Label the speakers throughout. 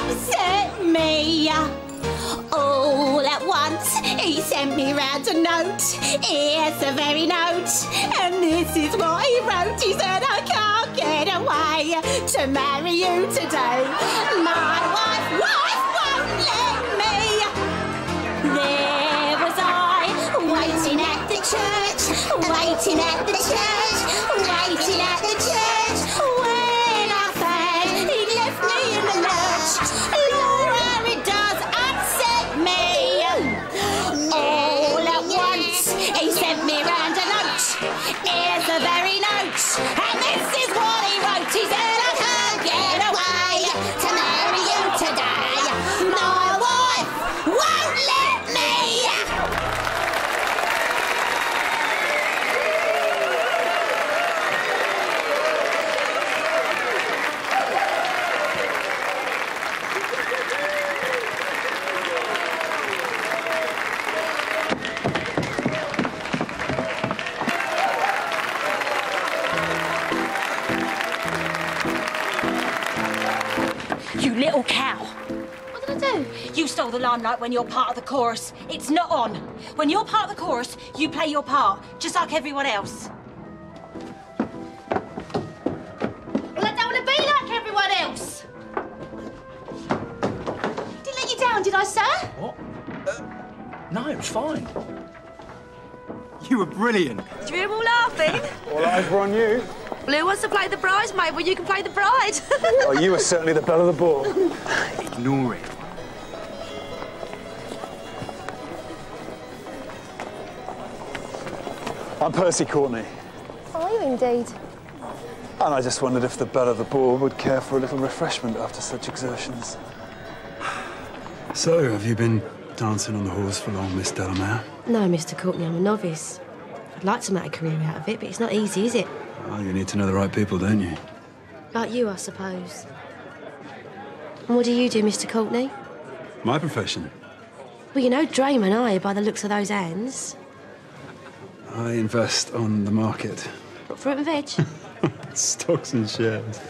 Speaker 1: upset me. All at once, he sent me round a note. Here's the very note, and this is what he wrote. He said, I can't get away to marry you today. My wife won't let me. There was I, waiting at the church, waiting at the church, waiting at the church. When I found he left me in the lurch. Lord, how it does upset me. All at once, he sent me round a note. Here's the very note, and this is what he wrote. He said, I can't get away to marry you today. My wife won't let me. You little cow. What did I do? You stole the limelight when you're part of the chorus. It's not on. When you're part of the chorus, you play your part, just like everyone else. Well, I don't want to be like everyone else. Didn't let you down, did I, sir?
Speaker 2: What? No, it was fine. You were brilliant.
Speaker 3: Did you hear them all laughing?
Speaker 4: All eyes were on you.
Speaker 3: Well, who wants to play the bridesmaid? Well, you can play the bride.
Speaker 4: Oh, you were certainly the belle of the ball.
Speaker 2: Ignore it.
Speaker 4: I'm Percy Courtney.
Speaker 5: Are you indeed?
Speaker 4: And I just wondered if the belle of the ball would care for a little refreshment after such exertions.
Speaker 6: So, have you been dancing on the horse for long, Miss Delmere?
Speaker 5: No, Mr. Courtney, I'm a novice. I'd like to make a career out of it, but it's not easy, is it?
Speaker 6: Well, you need to know the right people, don't you?
Speaker 5: Like you, I suppose. And what do you do, Mr. Courtney?
Speaker 6: My profession?
Speaker 5: Well, you know drayman, are you, by the looks of those hands?
Speaker 6: I invest on the market.
Speaker 5: What, fruit and veg?
Speaker 6: Stocks and shares.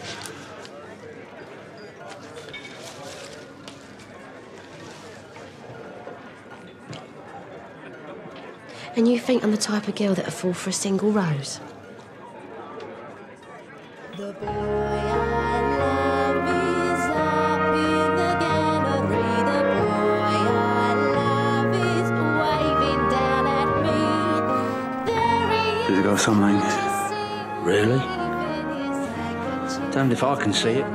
Speaker 5: And you think I'm the type of girl that'll fall for a single rose? The boy I love is up in the gallery. The boy I love is waving down at me. There he is.
Speaker 2: Has it got something? Really? Damned if I can see it.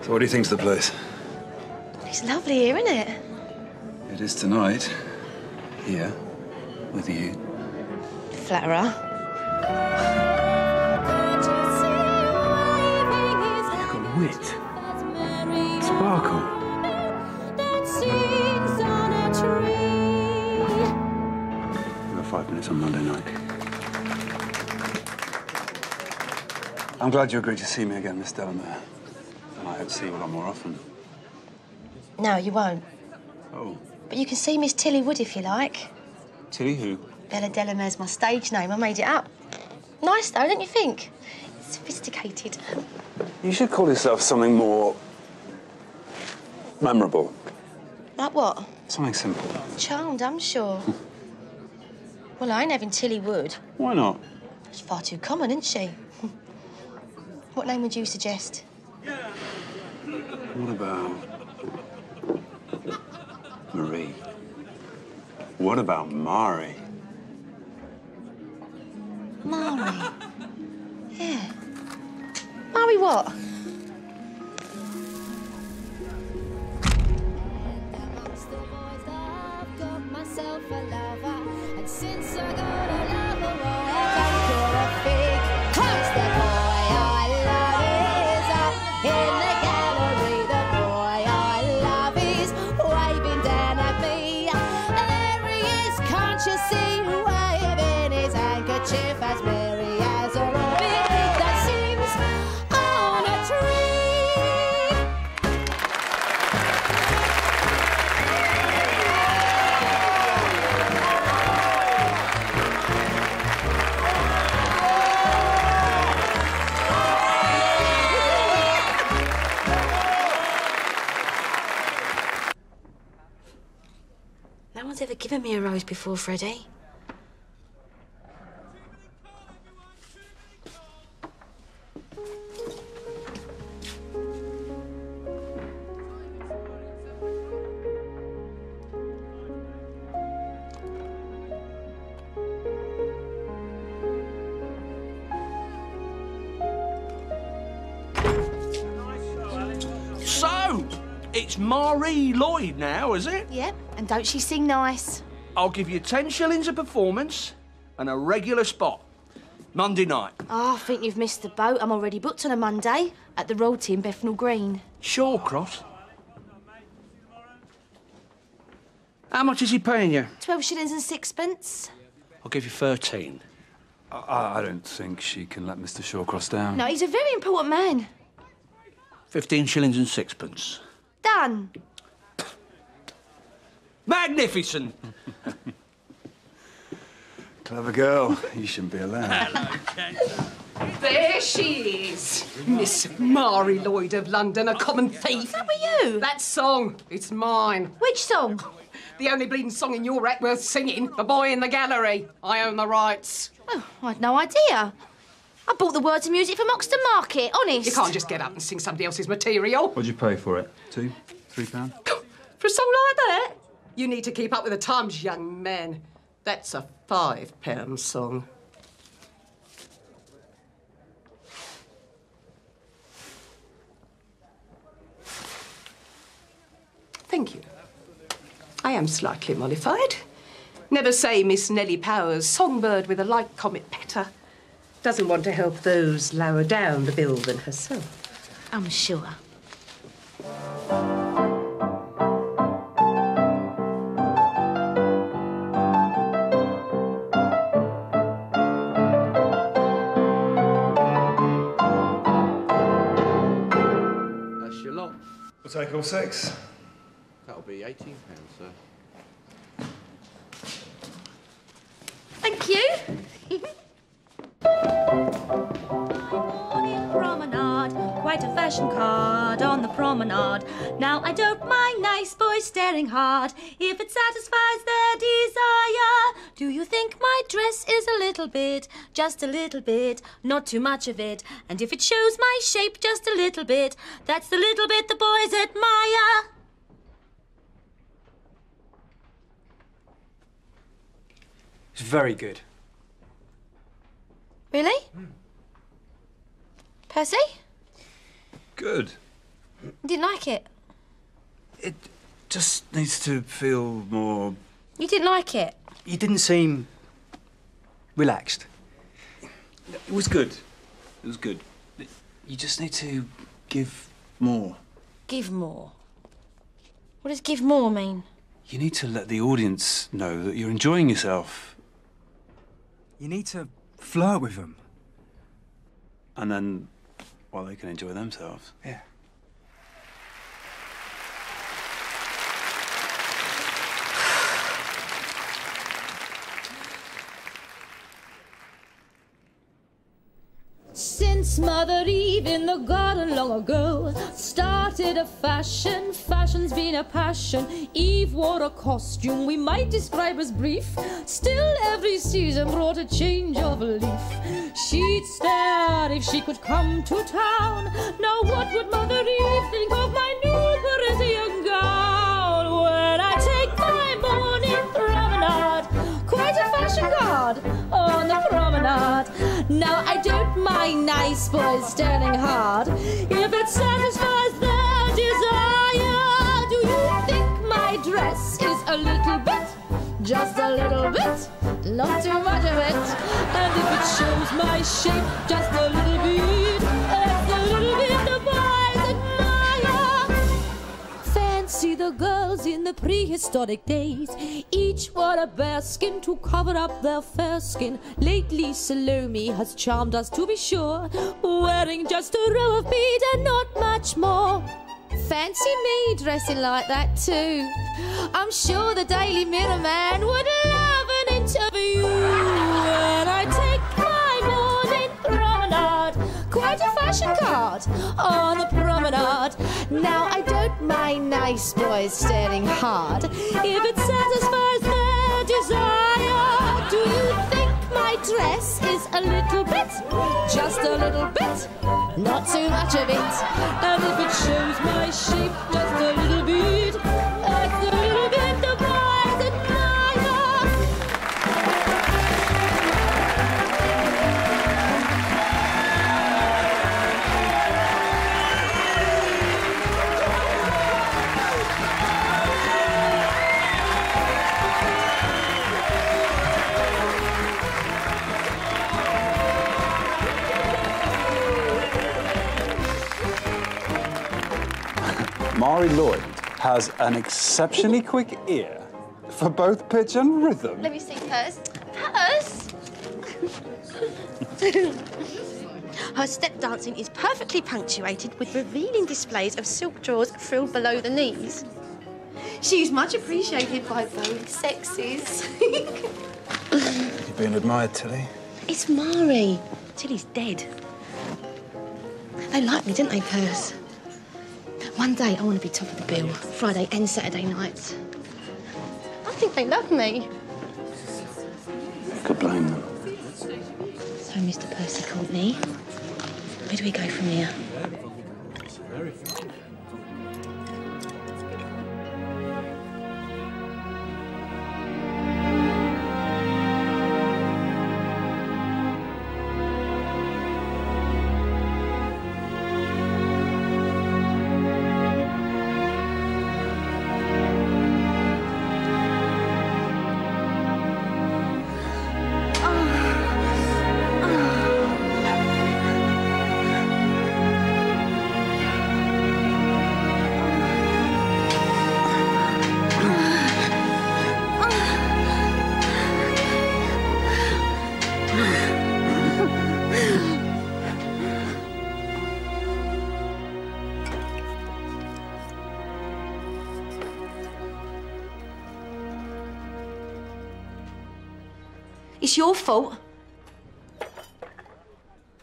Speaker 6: So what do you think's the place?
Speaker 5: It's lovely here, isn't it?
Speaker 6: It is tonight. Here. With you.
Speaker 5: Flatterer.
Speaker 6: You've got wit. Sparkle. You have 5 minutes on Monday night. I'm glad you agreed to see me again, Miss Delmere. And I hope to see you a lot more often.
Speaker 5: No, you won't.
Speaker 6: Oh.
Speaker 5: But you can see Miss Tilly Wood if you like.
Speaker 6: Tilly who?
Speaker 5: Bella Delmere's my stage name. I made it up. Nice, though, don't you think? Sophisticated.
Speaker 4: You should call yourself something more memorable.
Speaker 5: Like what?
Speaker 6: Something simple.
Speaker 5: Charmed, I'm sure. Well, I ain't having Tilly Wood.
Speaker 6: Why not?
Speaker 5: She's far too common, isn't she? What name would you suggest?
Speaker 6: What about Marie? What about Marie?
Speaker 5: Marie. Yeah. Marie what?
Speaker 3: one's ever given me a rose before, Freddie.
Speaker 7: So, it's Marie Lloyd now, is it?
Speaker 3: Yep, and don't she sing nice?
Speaker 7: I'll give you 10 shillings a performance and a regular spot. Monday night.
Speaker 3: Oh, I think you've missed the boat. I'm already booked on a Monday at the Royalty in Bethnal Green.
Speaker 7: Shawcross. How much is he paying you?
Speaker 3: 12 shillings and sixpence.
Speaker 7: I'll give you 13.
Speaker 6: I don't think she can let Mr. Shawcross down.
Speaker 3: No, he's a very important man.
Speaker 7: 15 shillings and sixpence.
Speaker 3: Done.
Speaker 7: Magnificent!
Speaker 6: Clever girl. You shouldn't be allowed.
Speaker 8: There she is, Miss Marie Lloyd of London, a common thief.
Speaker 3: That were you?
Speaker 8: That song, it's mine.
Speaker 3: Which song?
Speaker 8: The only bleeding song in your act worth singing, The Boy in the Gallery. I own the rights.
Speaker 3: Oh, I had no idea. I bought the words and music from Hoxton Market, honest.
Speaker 8: You can't just get up and sing somebody else's material.
Speaker 6: What'd you pay for it? £2, £3?
Speaker 8: For a song like that, you need to keep up with the times, young man. That's a £5 song. Thank you. I am slightly mollified. Never say Miss Nellie Powers, songbird with a light comet patter, doesn't want to help those lower down the bill than herself.
Speaker 3: I'm sure.
Speaker 7: That's your lot.
Speaker 4: We'll take all 6.
Speaker 7: That'll be £18, sir.
Speaker 3: Thank you.
Speaker 5: Morning promenade, quite a fashion card on the promenade. Now I don't mind nice boys staring hard if it satisfies their desire. Do you think my dress is a little bit, just a little bit, not too much of it? And if it shows my shape just a little bit, that's the little bit the boys admire.
Speaker 2: It's very good.
Speaker 3: Really? Percy?
Speaker 6: Good.
Speaker 3: You didn't like it?
Speaker 6: It just needs to feel more...
Speaker 3: You didn't like it?
Speaker 2: You didn't seem relaxed.
Speaker 6: It was good. It was good. You just need to give more.
Speaker 3: Give more? What does give more mean?
Speaker 6: You need to let the audience know that you're enjoying yourself.
Speaker 2: You need to flirt with them.
Speaker 6: And then, well, they can enjoy themselves.
Speaker 2: Yeah.
Speaker 5: Since Mother Eve in the garden long ago started a fashion, fashion's been a passion. Eve wore a costume we might describe as brief. Still every season brought a change of leaf. She'd stare if she could come to town. Now what would Mother Eve think of my new Parisian gown? When I take my morning promenade, quite a fashion card on the promenade. Now I don't mind nice boys standing hard if it satisfies their desire. Do you think my dress is a little bit, just a little bit, not too much of it? And if it shows my shape just a little bit, that's a little bit the boys admire. Fancy the girls in the prehistoric days, each wore a bearskin to cover up their fair skin. Lately Salome has charmed us to be sure, wearing just a row of beads and not much more. Fancy me dressing like that too. I'm sure the Daily Mirror man would love an interview. When I take my morning promenade, quite a fashion card on the promenade. Now I don't mind nice boys staring hard if it satisfies size a little bit, just a little bit, not too much of it. And if it shows my shape just a little bit, that's a little bit the bright admire.
Speaker 4: Marie Lloyd has an exceptionally quick ear for both pitch and rhythm.
Speaker 3: Let me see Purse. Purse? Her step dancing is perfectly punctuated with revealing displays of silk drawers frilled below the knees. She's much appreciated by both sexes.
Speaker 4: You've been admired, Tilly.
Speaker 3: It's Marie. Tilly's dead. They like me, didn't they, Purse? One day I want to be top of the bill, Friday and Saturday nights. I think they love me.
Speaker 4: Could blame them.
Speaker 3: So, Mr. Percy Courtney, where do we go from here? It's your fault.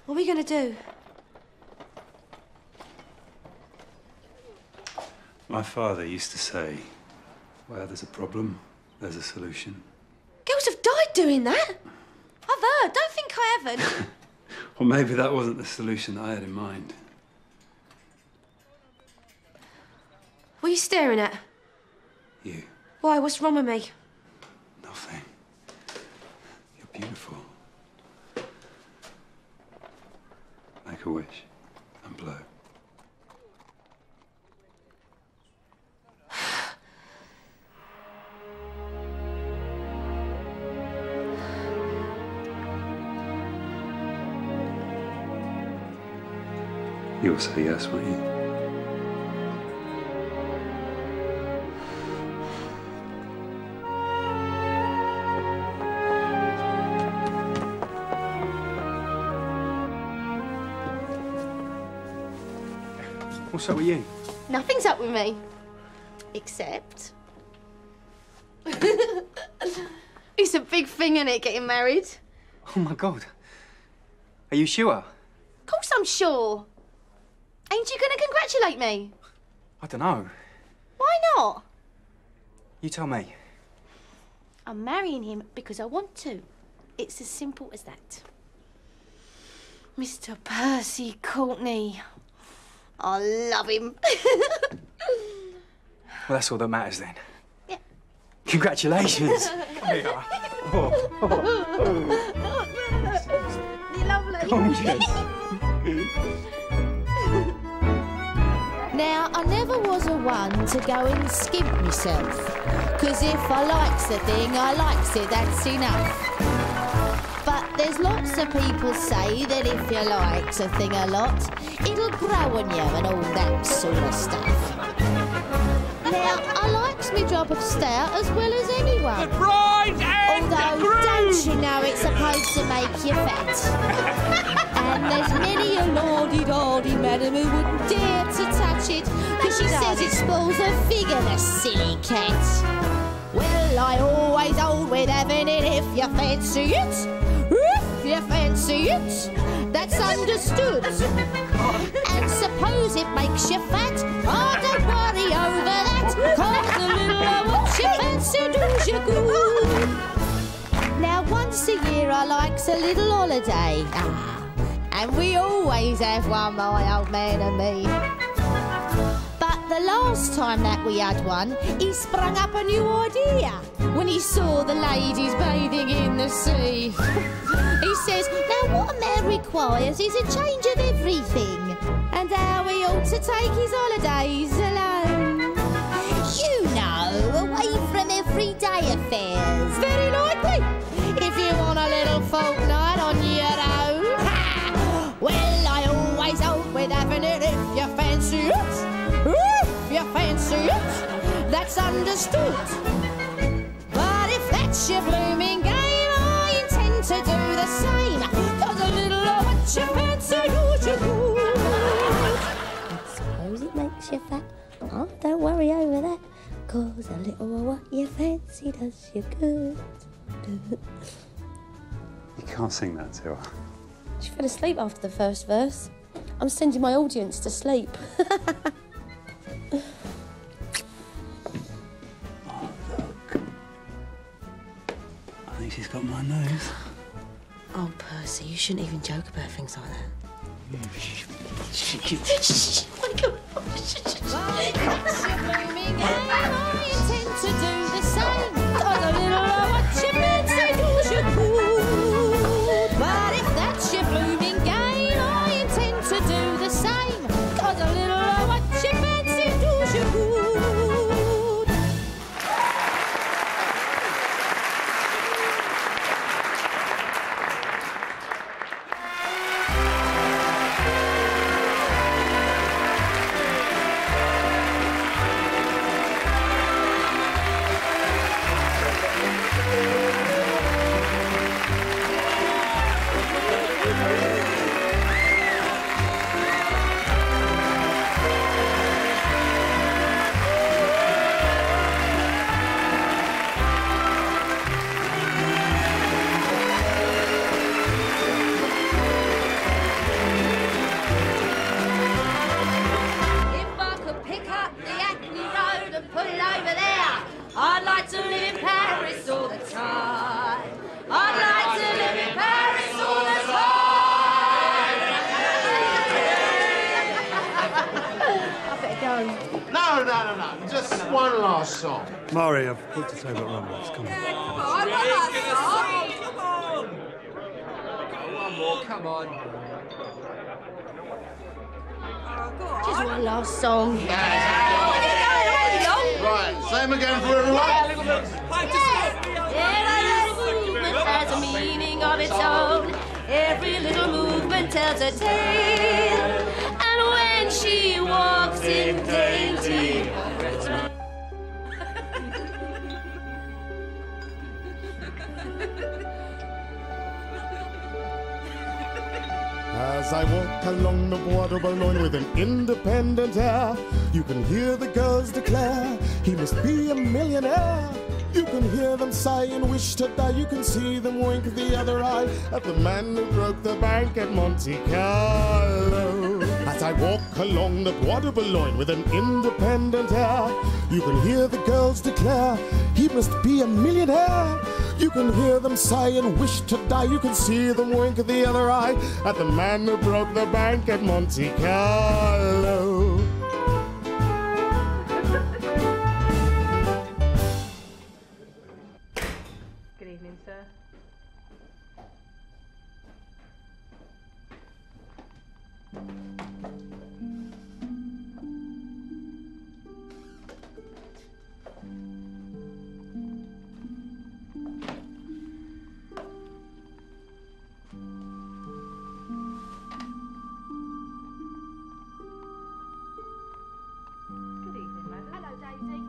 Speaker 3: What are we going to do?
Speaker 6: My father used to say, where there's a problem, there's a solution.
Speaker 3: Girls have died doing that. I've heard. Don't think I haven't.
Speaker 6: Well, maybe that wasn't the solution that I had in mind.
Speaker 3: What are you staring at?
Speaker 6: You.
Speaker 3: Why? What's wrong with me?
Speaker 6: Nothing. You're beautiful. Make a wish and blow. You'll say yes, won't you?
Speaker 2: What's up with you?
Speaker 3: Nothing's up with me. Except... it's a big thing, isn't it, getting married?
Speaker 2: Oh, my God. Are you sure?
Speaker 3: Of course I'm sure. Ain't you going to congratulate me?
Speaker 2: I don't know.
Speaker 3: Why not?
Speaker 2: You tell me.
Speaker 3: I'm marrying him because I want to. It's as simple as that. Mr. Percy Courtney. I love him.
Speaker 2: Well, that's all that matters then.
Speaker 3: Yeah.
Speaker 2: Congratulations. Here you are.
Speaker 3: You're lovely.
Speaker 2: Gorgeous.
Speaker 5: Now, I never was a one to go and skimp myself, 'cause if I likes a thing, I likes it, that's enough. But there's lots of people say that if you likes a thing a lot, it'll grow on you and all that sort of stuff. Now, I likes me drop of stout as well as anyone.
Speaker 7: The bride and the
Speaker 5: Although,
Speaker 7: groom!
Speaker 5: don't you know it's supposed to make you fat? And there's many a lordy-dordy madam who wouldn't dare to touch it, because she says it spoils her figure, the silly cat. Well, I always hold with having it if you fancy it. If you fancy it, that's understood. And suppose it makes you fat, oh, don't worry over that, 'cause the little what you fancy does you good. Now, once once a year I likes a little holiday. And we always have one, my old man and me. But the last time that we had one, he sprung up a new idea when he saw the ladies bathing in the sea. He says, now what a man requires is a change of everything, and how he ought to take his holidays alone. You know, away from everyday affairs. Very likely, if you want a little fortnight on your own. Ha! Well, I always hope with having it if you fancy it. If you fancy it, that's understood. But if that's your blooming game, I intend to do the same. 'Cause a little of what you fancy does you good. I suppose it makes you fat. Oh, don't worry over that. 'Cause a little of what you fancy does you good.
Speaker 4: You can't sing that to her.
Speaker 5: She fell asleep after the first verse. I'm sending my audience to sleep.
Speaker 6: Oh, look. I think she's got my nose.
Speaker 5: Oh, Percy, you shouldn't even joke about things like that.
Speaker 6: Shh.
Speaker 5: Wake up. That's your blooming game. I intend to do the same. 'Cause a little of what you fancy does you good. But if that's your blooming game, I intend to do the same. 'Cause a little of what you fancy does you good. If I could pick up the Hackney Road and put it over there, I'd like to live in Paris all the time. I'd like to live in Paris all the time. I better go.
Speaker 9: No. Just one last song.
Speaker 10: Marie, I've booked a table at Rumbles. Come on.
Speaker 7: Come on.
Speaker 5: Just one last song.
Speaker 9: Right, same again for everyone.
Speaker 5: Every little movement has a meaning of its own. Every little movement tells a tale. And when she walks in dainty
Speaker 11: As I walk along the Bois de Boulogne with an independent air, you can hear the girls declare he must be a millionaire. You can hear them sigh and wish to die. You can see them wink the other eye at the man who broke the bank at Monte Carlo. As I walk along the Bois de Boulogne with an independent air, you can hear the girls declare he must be a millionaire. You can hear them sigh and wish to die. You can see them wink the other eye at the man who broke the bank at Monte Carlo.
Speaker 8: Good evening, sir. Good evening, madam. Hello, Daisy.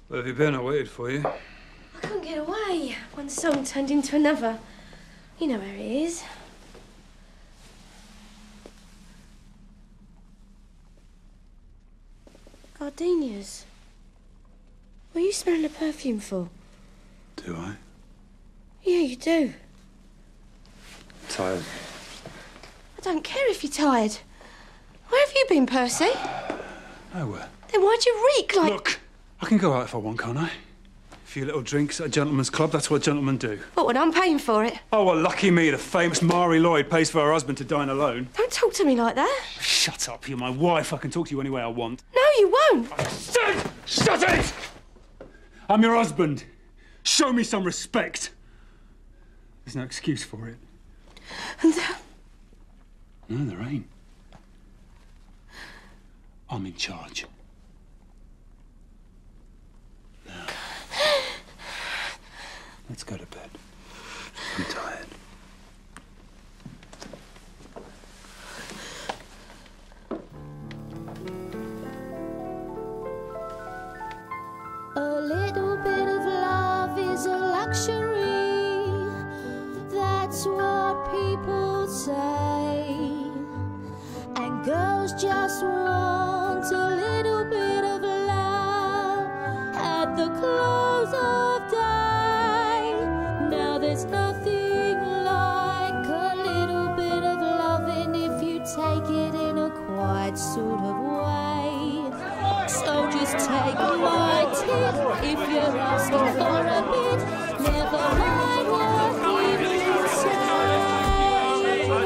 Speaker 10: Where have you been? I waited for you.
Speaker 3: I couldn't get away. One song turned into another. You know where it is. Gardenias. What are you smelling the perfume for?
Speaker 10: Do I?
Speaker 3: Yeah, you do.
Speaker 6: Tired.
Speaker 3: I don't care if you're tired. Where have you been, Percy?
Speaker 10: Nowhere.
Speaker 3: Then why'd you reek like...
Speaker 10: Look, I can go out if I want, can't I? A few little drinks at a gentleman's club, that's what gentlemen do.
Speaker 3: What, when I'm paying for it?
Speaker 10: Oh, well, lucky me, the famous Marie Lloyd pays for her husband to dine alone.
Speaker 3: Don't talk to me like that.
Speaker 10: Shut up, you're my wife. I can talk to you any way I want.
Speaker 3: No, you won't.
Speaker 10: Shut it! I'm your husband. Show me some respect. There's no excuse for it.
Speaker 3: And,
Speaker 10: No, there ain't. I'm in charge. Now, let's go to bed. I'm tired.
Speaker 5: A little bit of love is a luxury. That's what people say. And girls just want a little bit of love at the close of day. Now there's nothing like a little bit of loving if you take it in a quiet sort of way. So just take my tip if you're asking for a bit. Never mind what people say.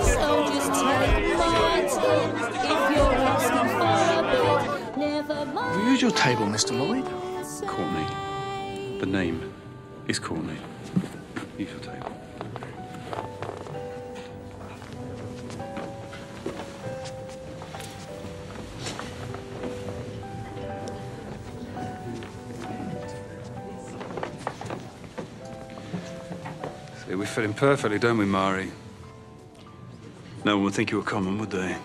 Speaker 5: So just take my tip if you're asking for a bit. Never mind.
Speaker 6: Who's your table, Mr. Lloyd?
Speaker 10: Courtney. The name is Courtney. Use your table. See, we fit in perfectly, don't we, Marie? No one would think you were common, would they?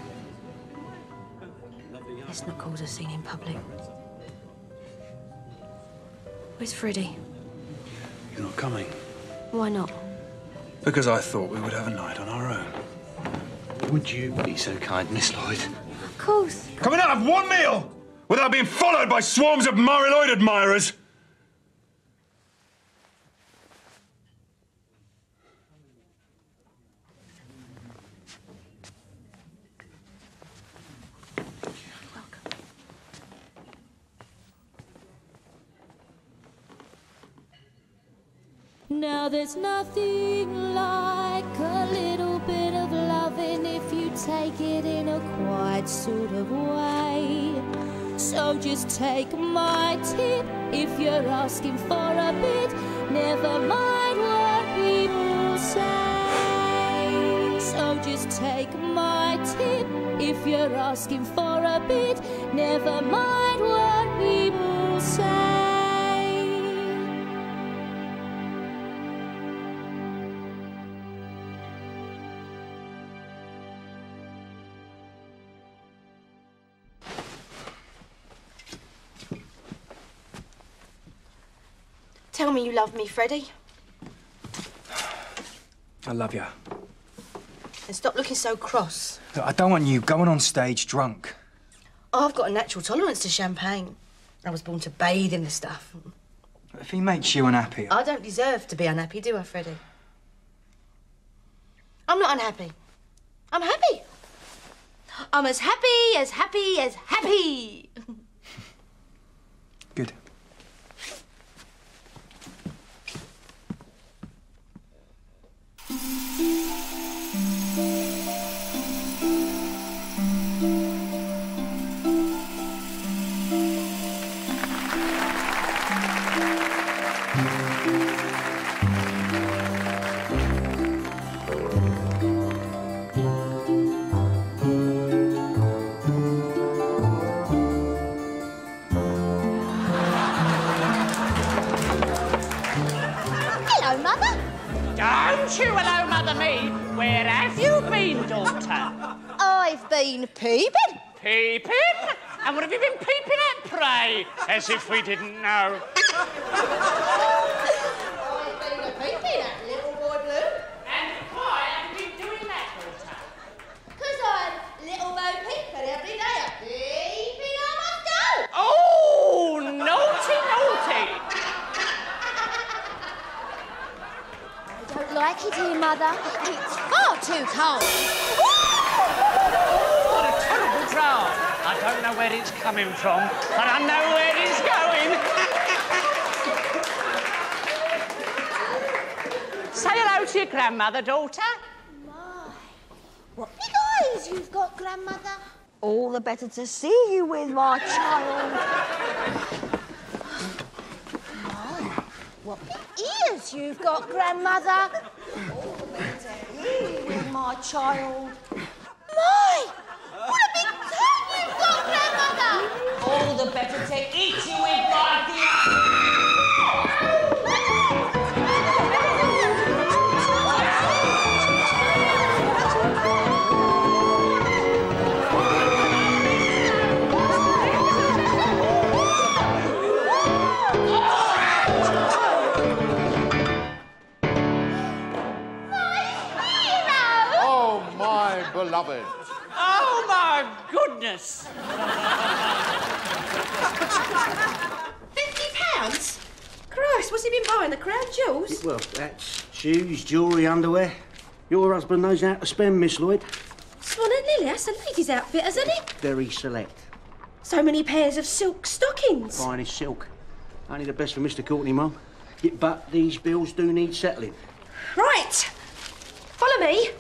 Speaker 3: Let's not cause a scene in public. Where's Freddie?
Speaker 10: He's not coming.
Speaker 3: Why not?
Speaker 10: Because I thought we would have a night on our own.
Speaker 6: Would you be so kind, Miss Lloyd?
Speaker 3: Of course.
Speaker 10: Coming out of one meal without being followed by swarms of Marie Lloyd admirers.
Speaker 5: Now there's nothing like a little bit of loving if you take it in a quiet sort of way. So just take my tip if you're asking for a bit. Never mind what people say. So just take my tip if you're asking for a bit. Never mind what people say.
Speaker 3: Tell me you love me, Freddie.
Speaker 2: I love you.
Speaker 3: And stop looking so cross.
Speaker 2: Look, I don't want you going on stage drunk.
Speaker 3: Oh, I've got a natural tolerance to champagne. I was born to bathe in the stuff.
Speaker 2: If he makes you unhappy...
Speaker 3: I don't deserve to be unhappy, do I, Freddie? I'm not unhappy. I'm happy. I'm as happy as happy as happy.
Speaker 2: Good.
Speaker 1: Hello, Mother.
Speaker 12: Don't you hello, Mother me. Where have you been, daughter?
Speaker 1: I've been peeping.
Speaker 12: Peeping? And what have you been peeping at, pray? As if we didn't know.
Speaker 1: I've been peeping at little boy Blue.
Speaker 12: And why have you been doing that, daughter?
Speaker 1: 'Cause I'm little Bo Peep and every day I'm peeping I must go.
Speaker 12: Oh, naughty, naughty.
Speaker 1: I don't like
Speaker 5: like it here, Mother. It's far too cold.
Speaker 12: What a terrible draught. I don't know where it's coming from, but I know where it's going. Say hello to your grandmother, daughter.
Speaker 5: What big eyes you've got, Grandmother. All the better to see you with, my child. What big ears you've got, Grandmother. All the better to hear you with, my child. My! What a big tongue you've got, Grandmother.
Speaker 12: All the better to eat you with, my dear.
Speaker 9: Beloved.
Speaker 12: Oh, my goodness!
Speaker 8: £50? Christ, what's he been buying? The crown jewels?
Speaker 13: Well, that's shoes, jewellery, underwear. Your husband knows how to spend, Miss Lloyd.
Speaker 8: Swan and Lily, that's a lady's outfit, isn't it?
Speaker 13: Very select.
Speaker 8: So many pairs of silk stockings.
Speaker 13: Finest silk. Only the best for Mr. Courtney, Mum. Yeah, but these bills do need settling.
Speaker 8: Right. Follow me.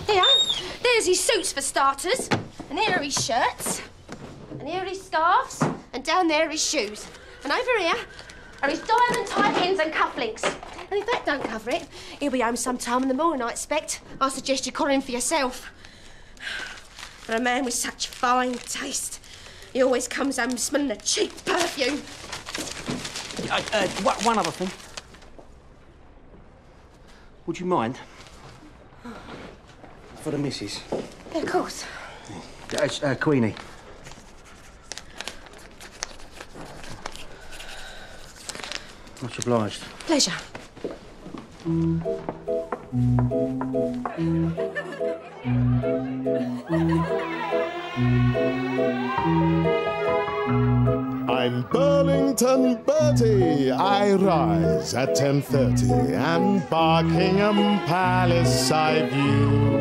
Speaker 8: Here. There's his suits for starters. And here are his shirts. And here are his scarves. And down there are his shoes. And over here are his diamond tie pins and cufflinks. And if that don't cover it, he'll be home sometime in the morning, I expect. I suggest you collar him for yourself. For a man with such fine taste, he always comes home smelling a cheap perfume.
Speaker 13: One other thing. Would you mind? For the missus.
Speaker 8: Yeah, of course.
Speaker 13: It's Queenie. Much obliged.
Speaker 8: Pleasure.
Speaker 11: I'm Burlington Bertie. I rise at 10:30 and Buckingham Palace I view.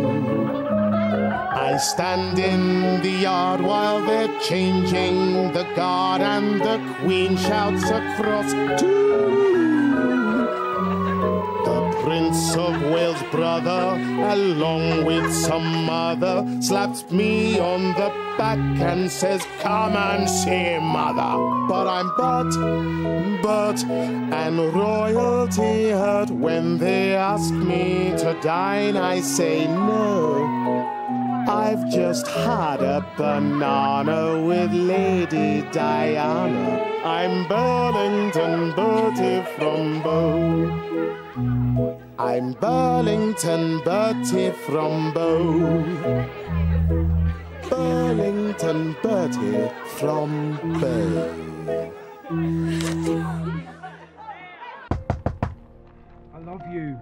Speaker 11: I stand in the yard while they're changing the guard and the Queen shouts across to Prince of Wales' brother, along with some other, slaps me on the back and says, come and see mother. But I'm but, and royalty hurt when they ask me to dine. I say no. I've just had a banana with Lady Diana. I'm Burlington Bertie from Bow. I'm Burlington Bertie from Bow. Burlington Bertie from Bow.
Speaker 10: I love you.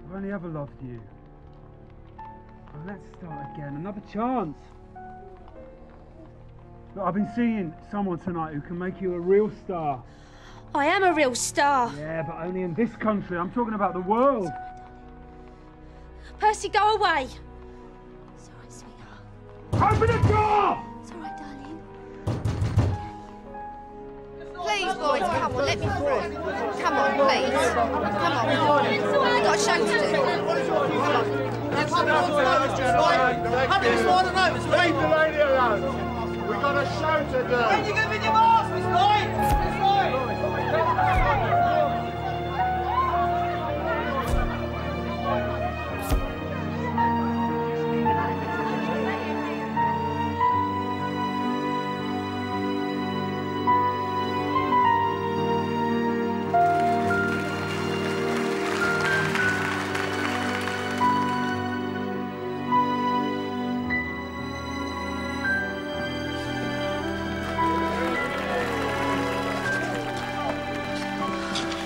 Speaker 10: I've only ever loved you. Well, let's start again. Another chance. Look, I've been seeing someone tonight who can make you a real star.
Speaker 8: I am a real star.
Speaker 10: Yeah, but only in this country. I'm talking about the world.
Speaker 8: Percy, go away.
Speaker 5: It's all right, sweetheart.
Speaker 10: Open the door!
Speaker 5: It's all right, darling.
Speaker 8: Please, boys, come on, let me through. Come on, please. Come on. I've got a show to do.
Speaker 9: Leave the lady alone. We've got a show to do.
Speaker 12: When you give me your mask, Miss Lloyd? Miss Lloyd!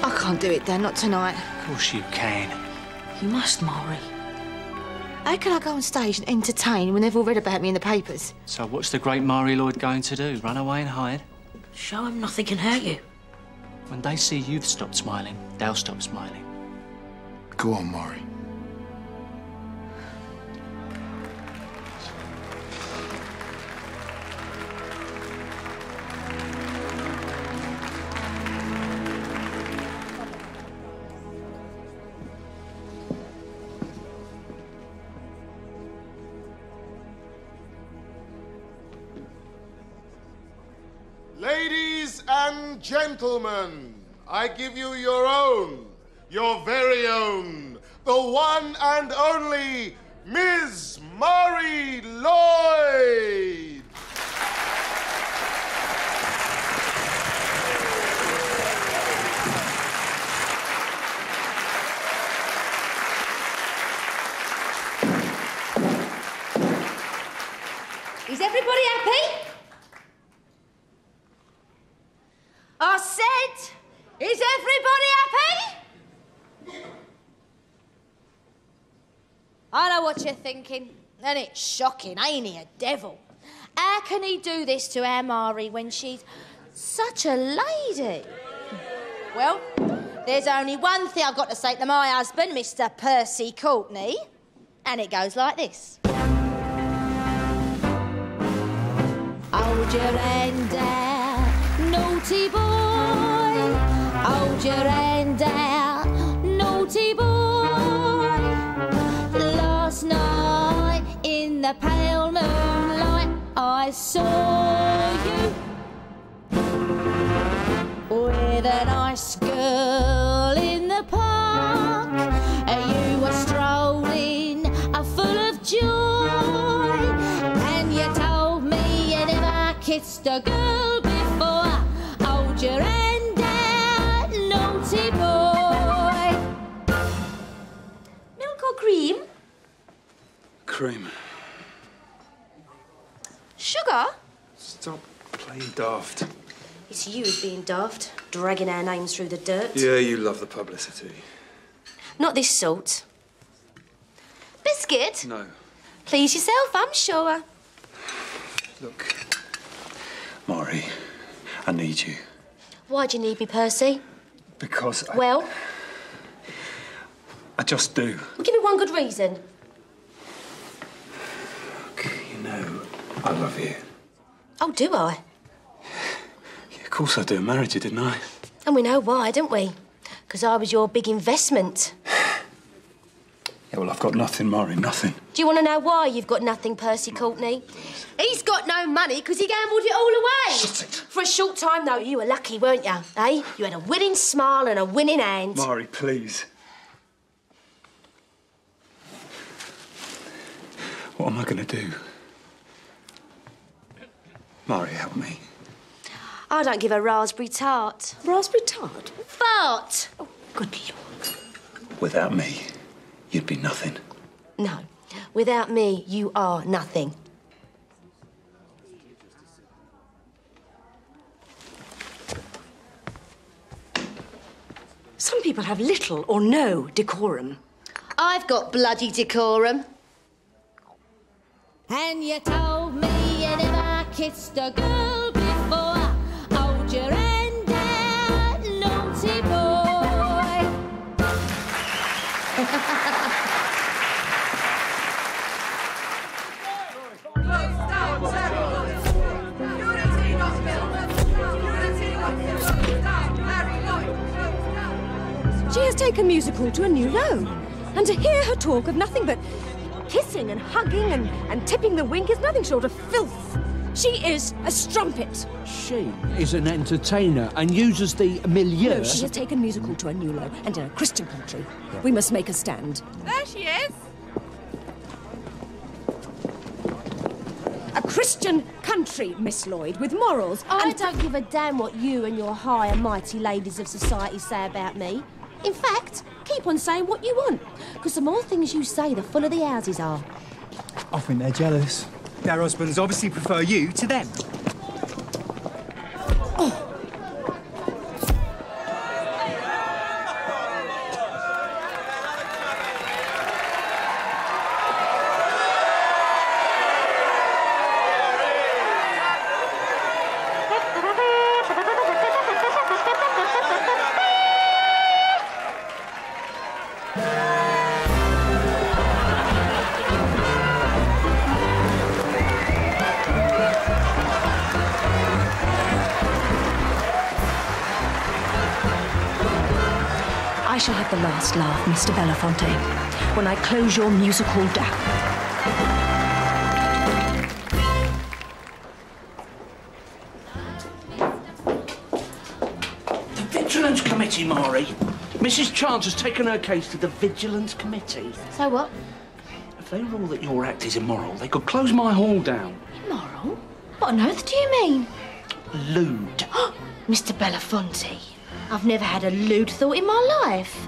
Speaker 3: I can't do it, Dan, not tonight.
Speaker 6: Of course you can.
Speaker 3: You must, Marie. How can I go on stage and entertain when they've all read about me in the papers?
Speaker 6: So what's the great Marie Lloyd going to do? Run away and hide?
Speaker 3: Show him nothing can hurt you.
Speaker 6: When they see you've stopped smiling, they'll stop smiling.
Speaker 11: Go on, Marie.
Speaker 9: Ladies and gentlemen, I give you your own, your very own, the one and only Ms. Marie Lloyd.
Speaker 14: Is everybody happy? I said, is everybody happy? I know what you're thinking, and it's shocking, ain't he, a devil? How can he do this to our Marie when she's such a lady? Well, there's only one thing I've got to say to my husband, Mr. Percy Courtney, and it goes like this. Hold your hand out, naughty boy. Hold your hand out, naughty boy. Last night in the pale moonlight I saw you with a nice girl in the park. You were strolling full of joy, and you told me you never kissed a girl before. Hold your hand out, naughty boy. Milk or cream?
Speaker 10: Cream.
Speaker 14: Sugar?
Speaker 10: Stop playing daft.
Speaker 15: It's you who's being daft, dragging our names through the dirt.
Speaker 10: Yeah, you love the publicity.
Speaker 15: Not this sort. Biscuit?
Speaker 10: No.
Speaker 15: Please yourself, I'm sure.
Speaker 10: Look, Marie, I need you.
Speaker 15: Why do you need me, Percy?
Speaker 10: Because
Speaker 15: Well?
Speaker 10: I just do.
Speaker 15: Well, give me one good reason.
Speaker 10: Look, you know, I love you.
Speaker 15: Oh, do I?
Speaker 10: Yeah, of course I do. I married you, didn't I?
Speaker 15: And we know why, don't we? Because I was your big investment.
Speaker 10: Yeah, well, I've got nothing, Marie, nothing.
Speaker 15: Do you want to know why you've got nothing, Percy Courtney? He's got no money because he gambled it all away.
Speaker 10: Shut it.
Speaker 15: For a short time, though, you were lucky, weren't you? Eh? You had a winning smile and a winning hand.
Speaker 10: Marie, please. What am I going to do? Marie, help me.
Speaker 15: I don't give a raspberry tart.
Speaker 14: Raspberry tart?
Speaker 15: Fart!
Speaker 14: Oh, good Lord.
Speaker 10: Without me, you'd be nothing.
Speaker 15: No. Without me, you are nothing.
Speaker 14: Some people have little or no decorum.
Speaker 15: I've got bloody decorum. And you told me you never kissed a girl before. Hold your hand out, naughty boy.
Speaker 14: She has taken musical to a new low. And to hear her talk of nothing but kissing and hugging and tipping the wink is nothing short of filth. She is a strumpet.
Speaker 7: She is an entertainer and uses the milieu.
Speaker 14: No, she has taken musical to a new low, and in a Christian country, we must make a stand.
Speaker 16: There she is.
Speaker 14: A Christian country, Miss Lloyd, with morals.
Speaker 15: I don't give a damn what you and your high and mighty ladies of society say about me. In fact, keep on saying what you want, because the more things you say, the fuller the houses are.
Speaker 2: I think they're jealous. Their husbands obviously prefer you to them.
Speaker 16: shall have the last laugh, Mr. Belafonte, when I close your musical down.
Speaker 7: The Vigilance Committee, Marie. Mrs. Chance has taken her case to the Vigilance Committee.
Speaker 14: So what?
Speaker 7: If they rule that your act is immoral, they could close my hall down.
Speaker 14: Immoral? What on earth do you mean?
Speaker 7: Lewd.
Speaker 14: Mr. Belafonte, I've never had a lewd thought in my life.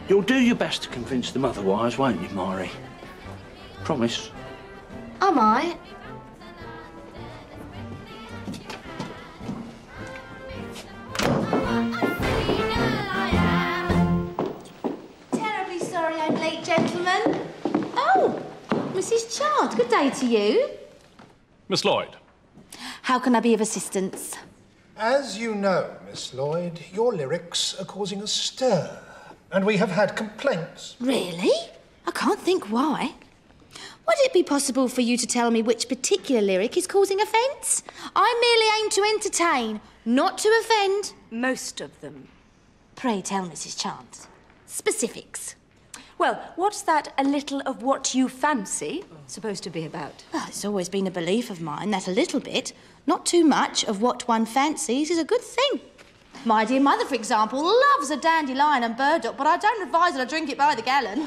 Speaker 7: You'll do your best to convince them otherwise, won't you, Marie? Promise.
Speaker 14: I might. Terribly sorry I'm late, gentlemen. Oh, Mrs. Chard, good day to you.
Speaker 17: Miss Lloyd.
Speaker 14: How can I be of assistance?
Speaker 18: As you know, Miss Lloyd, your lyrics are causing a stir, and we have had complaints.
Speaker 14: Really? I can't think why. Would it be possible for you to tell me which particular lyric is causing offence? I merely aim to entertain, not to offend.
Speaker 16: Most of them.
Speaker 14: Pray tell, Mrs. Chance. Specifics.
Speaker 16: Well, what's that a little of what you fancy supposed to be about?
Speaker 14: Well, it's always been a belief of mine that a little bit, not too much, of what one fancies is a good thing. My dear mother, for example, loves a dandelion and burdock, but I don't advise her to drink it by the gallon.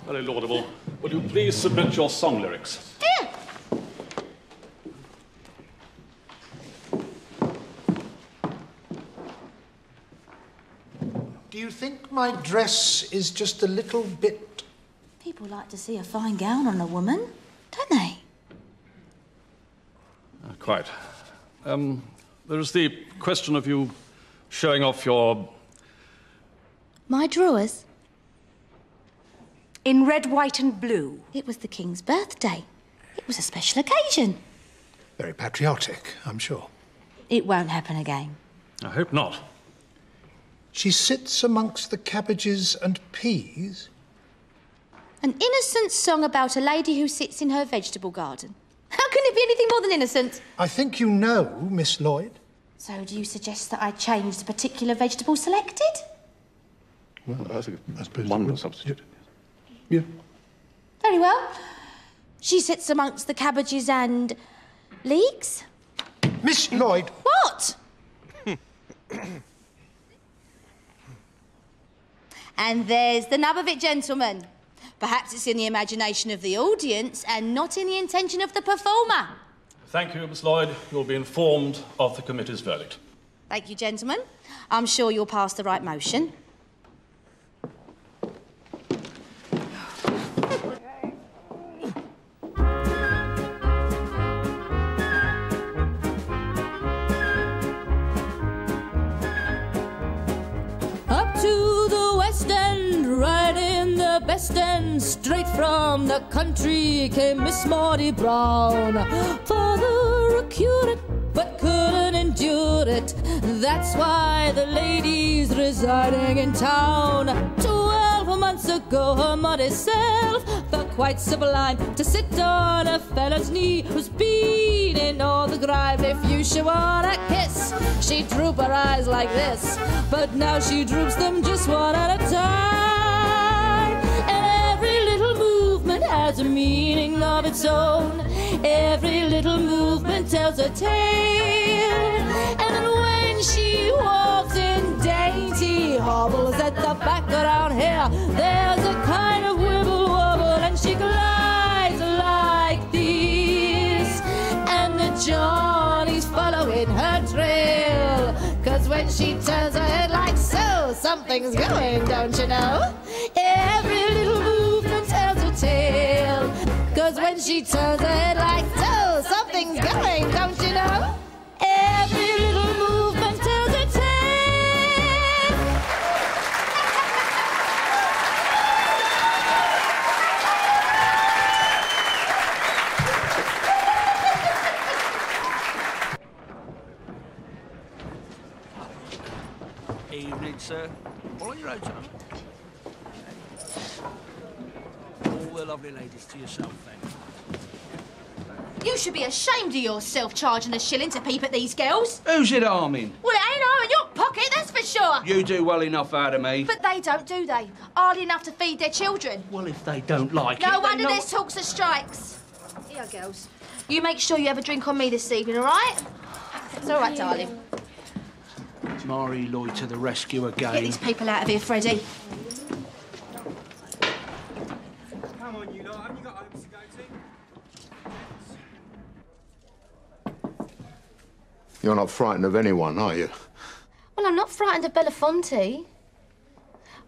Speaker 17: Very laudable. Will you please submit your song lyrics?
Speaker 14: Here.
Speaker 18: Do you think my dress is just a little bit...
Speaker 14: People like to see a fine gown on a woman, don't they?
Speaker 17: Quite. There is the question of you showing off your...
Speaker 14: My drawers?
Speaker 16: In red, white and blue.
Speaker 14: It was the King's birthday. It was a special occasion.
Speaker 18: Very patriotic, I'm sure.
Speaker 14: It won't happen again.
Speaker 17: I hope not.
Speaker 18: She sits amongst the cabbages and peas.
Speaker 14: An innocent song about a lady who sits in her vegetable garden. How can it be anything more than innocent?
Speaker 18: I think you know, Miss Lloyd.
Speaker 14: So do you suggest that I change the particular vegetable selected?
Speaker 18: Well, I suppose
Speaker 17: one substitute.
Speaker 18: Yeah.
Speaker 14: Very well. She sits amongst the cabbages and... leeks?
Speaker 18: Miss Lloyd!
Speaker 14: What? And there's the nub of it, gentlemen. Perhaps it's in the imagination of the audience and not in the intention of the performer.
Speaker 17: Thank you, Miss Lloyd. You'll be informed of the committee's verdict.
Speaker 14: Thank you, gentlemen. I'm sure you'll pass the right motion.
Speaker 5: Up to the West End, right in the best end, straight from the country came Miss Maudie Brown. Father a curate, but couldn't endure it. That's why the lady's residing in town. 12 months ago, her modest self felt quite sublime to sit on a fella's knee who's been in all the grime. If you should want a kiss, she'd droop her eyes like this, but now she droops them just one at a time. And every little movement has a meaning of its own. Every little movement tells a tale. And when she walks in dainty hobbles at the background here, there's a kind of wibble wobble, and she glides like this. And the Johnny's following her trail, 'cause when she turns her head like so, something's going, don't you know? Every little movement tells a tale, 'cause when she turns her head like so, something's going, don't you know? Every little movement tells a tale.
Speaker 7: Evening, sir. All on your own time. All the lovely ladies to yourself, then.
Speaker 14: You should be ashamed of yourself charging a shilling to peep at these girls.
Speaker 7: Who's it harming?
Speaker 14: Well, it ain't harming your pocket, that's for sure.
Speaker 7: You do well enough out of me.
Speaker 14: But they don't, do they? Hardly enough to feed their children.
Speaker 7: Well, if they don't like it,
Speaker 14: No
Speaker 7: then
Speaker 14: wonder
Speaker 7: no-
Speaker 14: there's talks of strikes. Here, girls. You make sure you have a drink on me this evening, all right? It's all right, darling.
Speaker 7: Marie Lloyd to the rescue again.
Speaker 15: Get these people out of here, Freddie.
Speaker 2: Come on, you lot. Have you got homes to go to?
Speaker 9: You're not frightened of anyone, are you?
Speaker 14: Well, I'm not frightened of Belafonte.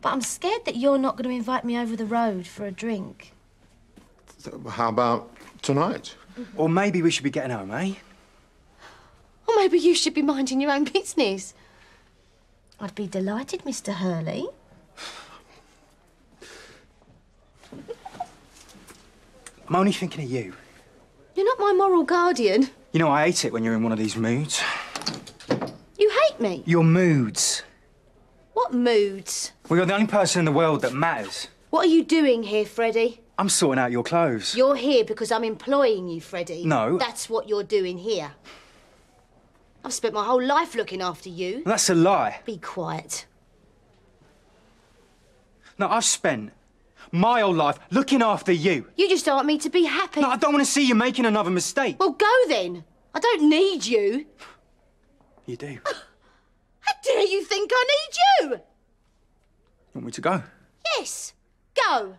Speaker 14: But I'm scared that you're not going to invite me over the road for a drink.
Speaker 9: How about tonight?
Speaker 2: Or maybe we should be getting home, eh?
Speaker 15: Or maybe you should be minding your own business.
Speaker 14: I'd be delighted, Mr. Hurley.
Speaker 2: I'm only thinking of you.
Speaker 15: You're not my moral guardian.
Speaker 2: You know, I hate it when you're in one of these moods.
Speaker 15: You hate me.
Speaker 2: Your moods.
Speaker 15: What moods?
Speaker 2: Well, you're the only person in the world that matters.
Speaker 15: What are you doing here, Freddie?
Speaker 2: I'm sorting out your clothes.
Speaker 15: You're here because I'm employing you, Freddie.
Speaker 2: No.
Speaker 15: That's what you're doing here. I've spent my whole life looking after you.
Speaker 2: That's a lie.
Speaker 15: Be quiet.
Speaker 2: No, I've spent my whole life looking after you.
Speaker 15: You just want me to be happy.
Speaker 2: No, I don't want to see you making another mistake.
Speaker 15: Well, go then. I don't need you.
Speaker 2: You do.
Speaker 15: How dare you think I need you?
Speaker 2: You want me to go?
Speaker 15: Yes. Go.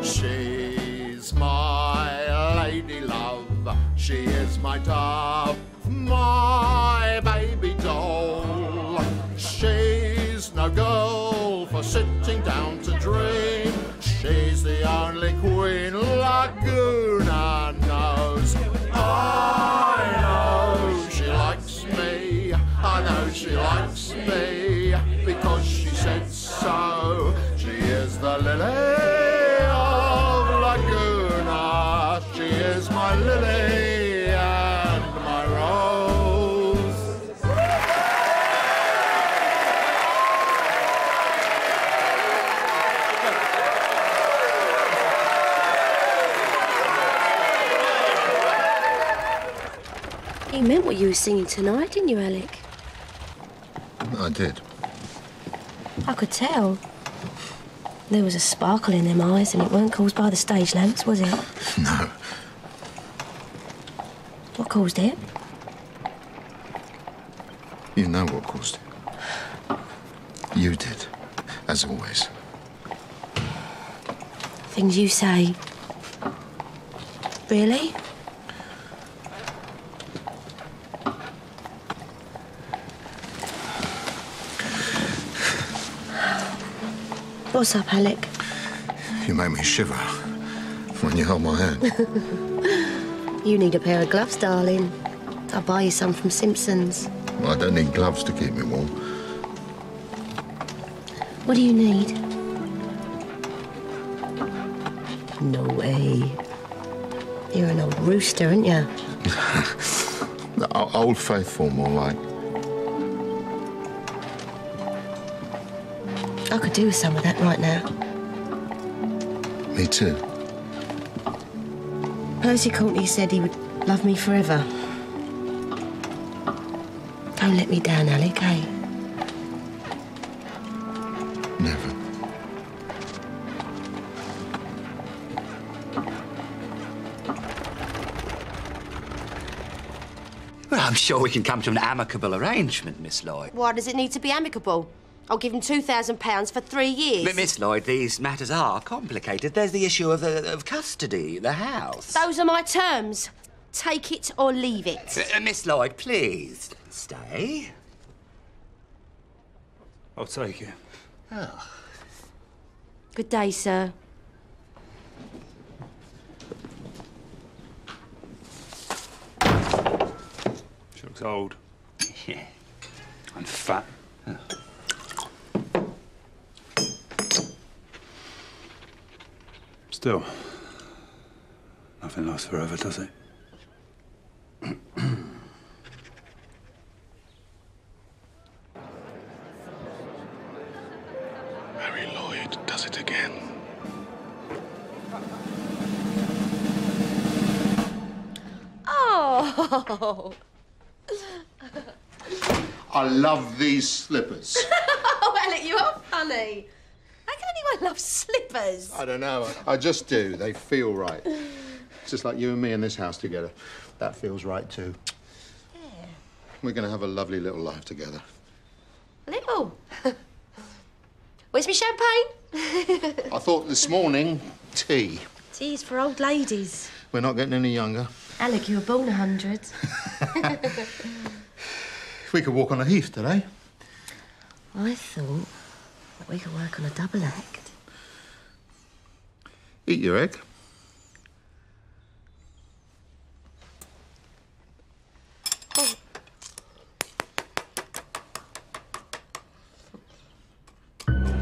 Speaker 11: She's my lady love, she is my dove, my baby doll. She's no girl for sitting down to dream, she's the only queen Laguna knows. I know she likes me, I know she likes me, because she said so. She is the lily of Laguna, she is my lily and my rose.
Speaker 15: You meant what you were singing tonight, didn't you, Alec?
Speaker 9: I did.
Speaker 15: I could tell. There was a sparkle in them eyes, and it weren't caused by the stage lamps, was it?
Speaker 9: No.
Speaker 15: What caused it?
Speaker 9: You know what caused it. You did, as always.
Speaker 15: Things you say. Really? What's up, Alec?
Speaker 9: You made me shiver when you held my hand.
Speaker 15: You need a pair of gloves, darling. I'll buy you some from Simpson's.
Speaker 9: Well, I don't need gloves to keep me warm.
Speaker 15: What do you need? No way. You're an old rooster, aren't you?
Speaker 9: Old Faithful, more like.
Speaker 15: I could do with some of that right now.
Speaker 9: Me too.
Speaker 15: Percy Courtney said he would love me forever. Don't let me down, Alec, eh?
Speaker 9: Never.
Speaker 19: Well, I'm sure we can come to an amicable arrangement, Miss Lloyd.
Speaker 15: Why does it need to be amicable? I'll give him £2,000 for 3 years.
Speaker 19: But, Miss Lloyd, these matters are complicated. There's the issue of custody, the house.
Speaker 15: Those are my terms. Take it or leave it.
Speaker 19: Miss Lloyd, please, stay.
Speaker 2: I'll take it.
Speaker 19: Oh.
Speaker 15: Good day, sir.
Speaker 2: She looks old.
Speaker 19: Yeah.
Speaker 2: And fat.
Speaker 19: Oh.
Speaker 2: Still,
Speaker 4: Nothing lasts forever, does it?
Speaker 9: Marie Lloyd does it again.
Speaker 15: Oh!
Speaker 9: I love these slippers.
Speaker 15: Oh, Alec, you are funny. How can anyone love slippers?
Speaker 9: I don't know. I just do. They feel right. It's just like you and me in this house together. That feels right too.
Speaker 15: Yeah.
Speaker 9: We're going to have a lovely little life together.
Speaker 15: Little? Where's my champagne?
Speaker 9: I thought this morning, tea.
Speaker 15: Tea's for old ladies.
Speaker 9: We're not getting any younger.
Speaker 15: Alec, you were born 100.
Speaker 9: We could walk on a heath today.
Speaker 15: I thought that we could work on a double act.
Speaker 9: Eat your egg.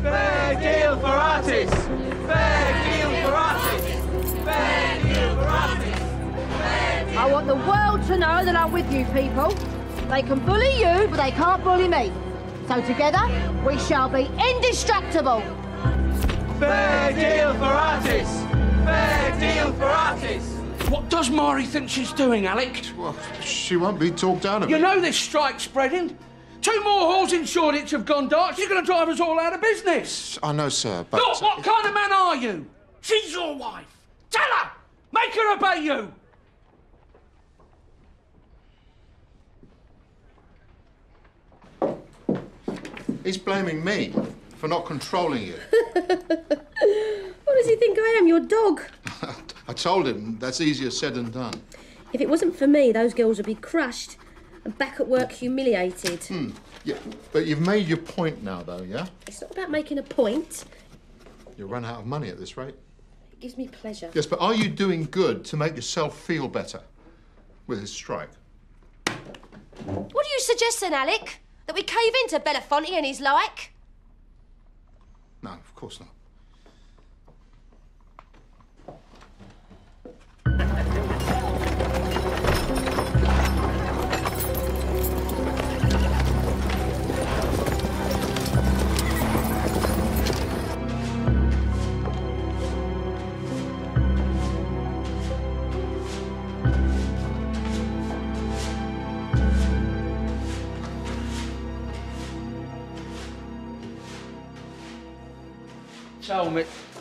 Speaker 12: Fair deal for artists! Fair deal for artists! Fair deal for artists!
Speaker 20: I want the world to know that I'm with you people. They can bully you, but they can't bully me. So together, we shall be indestructible.
Speaker 12: Fair deal for artists! Fair deal for artists!
Speaker 7: What does Marie think she's doing, Alec?
Speaker 9: Well, she won't be talked out of
Speaker 7: You
Speaker 9: it.
Speaker 7: know this strike's spreading. 2 more halls in Shoreditch have gone dark. She's going to drive us all out of business.
Speaker 9: I know, sir, but...
Speaker 7: Look, what kind of man are you? She's your wife. Tell her! Make her obey you!
Speaker 9: He's blaming me for not controlling you.
Speaker 15: What does he think I am, your dog?
Speaker 9: I told him that's easier said than done.
Speaker 15: If it wasn't for me, those girls would be crushed and back at work humiliated.
Speaker 9: Yeah, but you've made your point now, though, yeah?
Speaker 15: It's not about making a point.
Speaker 9: You'll run out of money at this rate.
Speaker 15: It gives me pleasure.
Speaker 9: Yes, but are you doing good to make yourself feel better with his strike?
Speaker 15: What do you suggest then, Alec? That we cave into Belafonte and his like?
Speaker 9: No, of course not.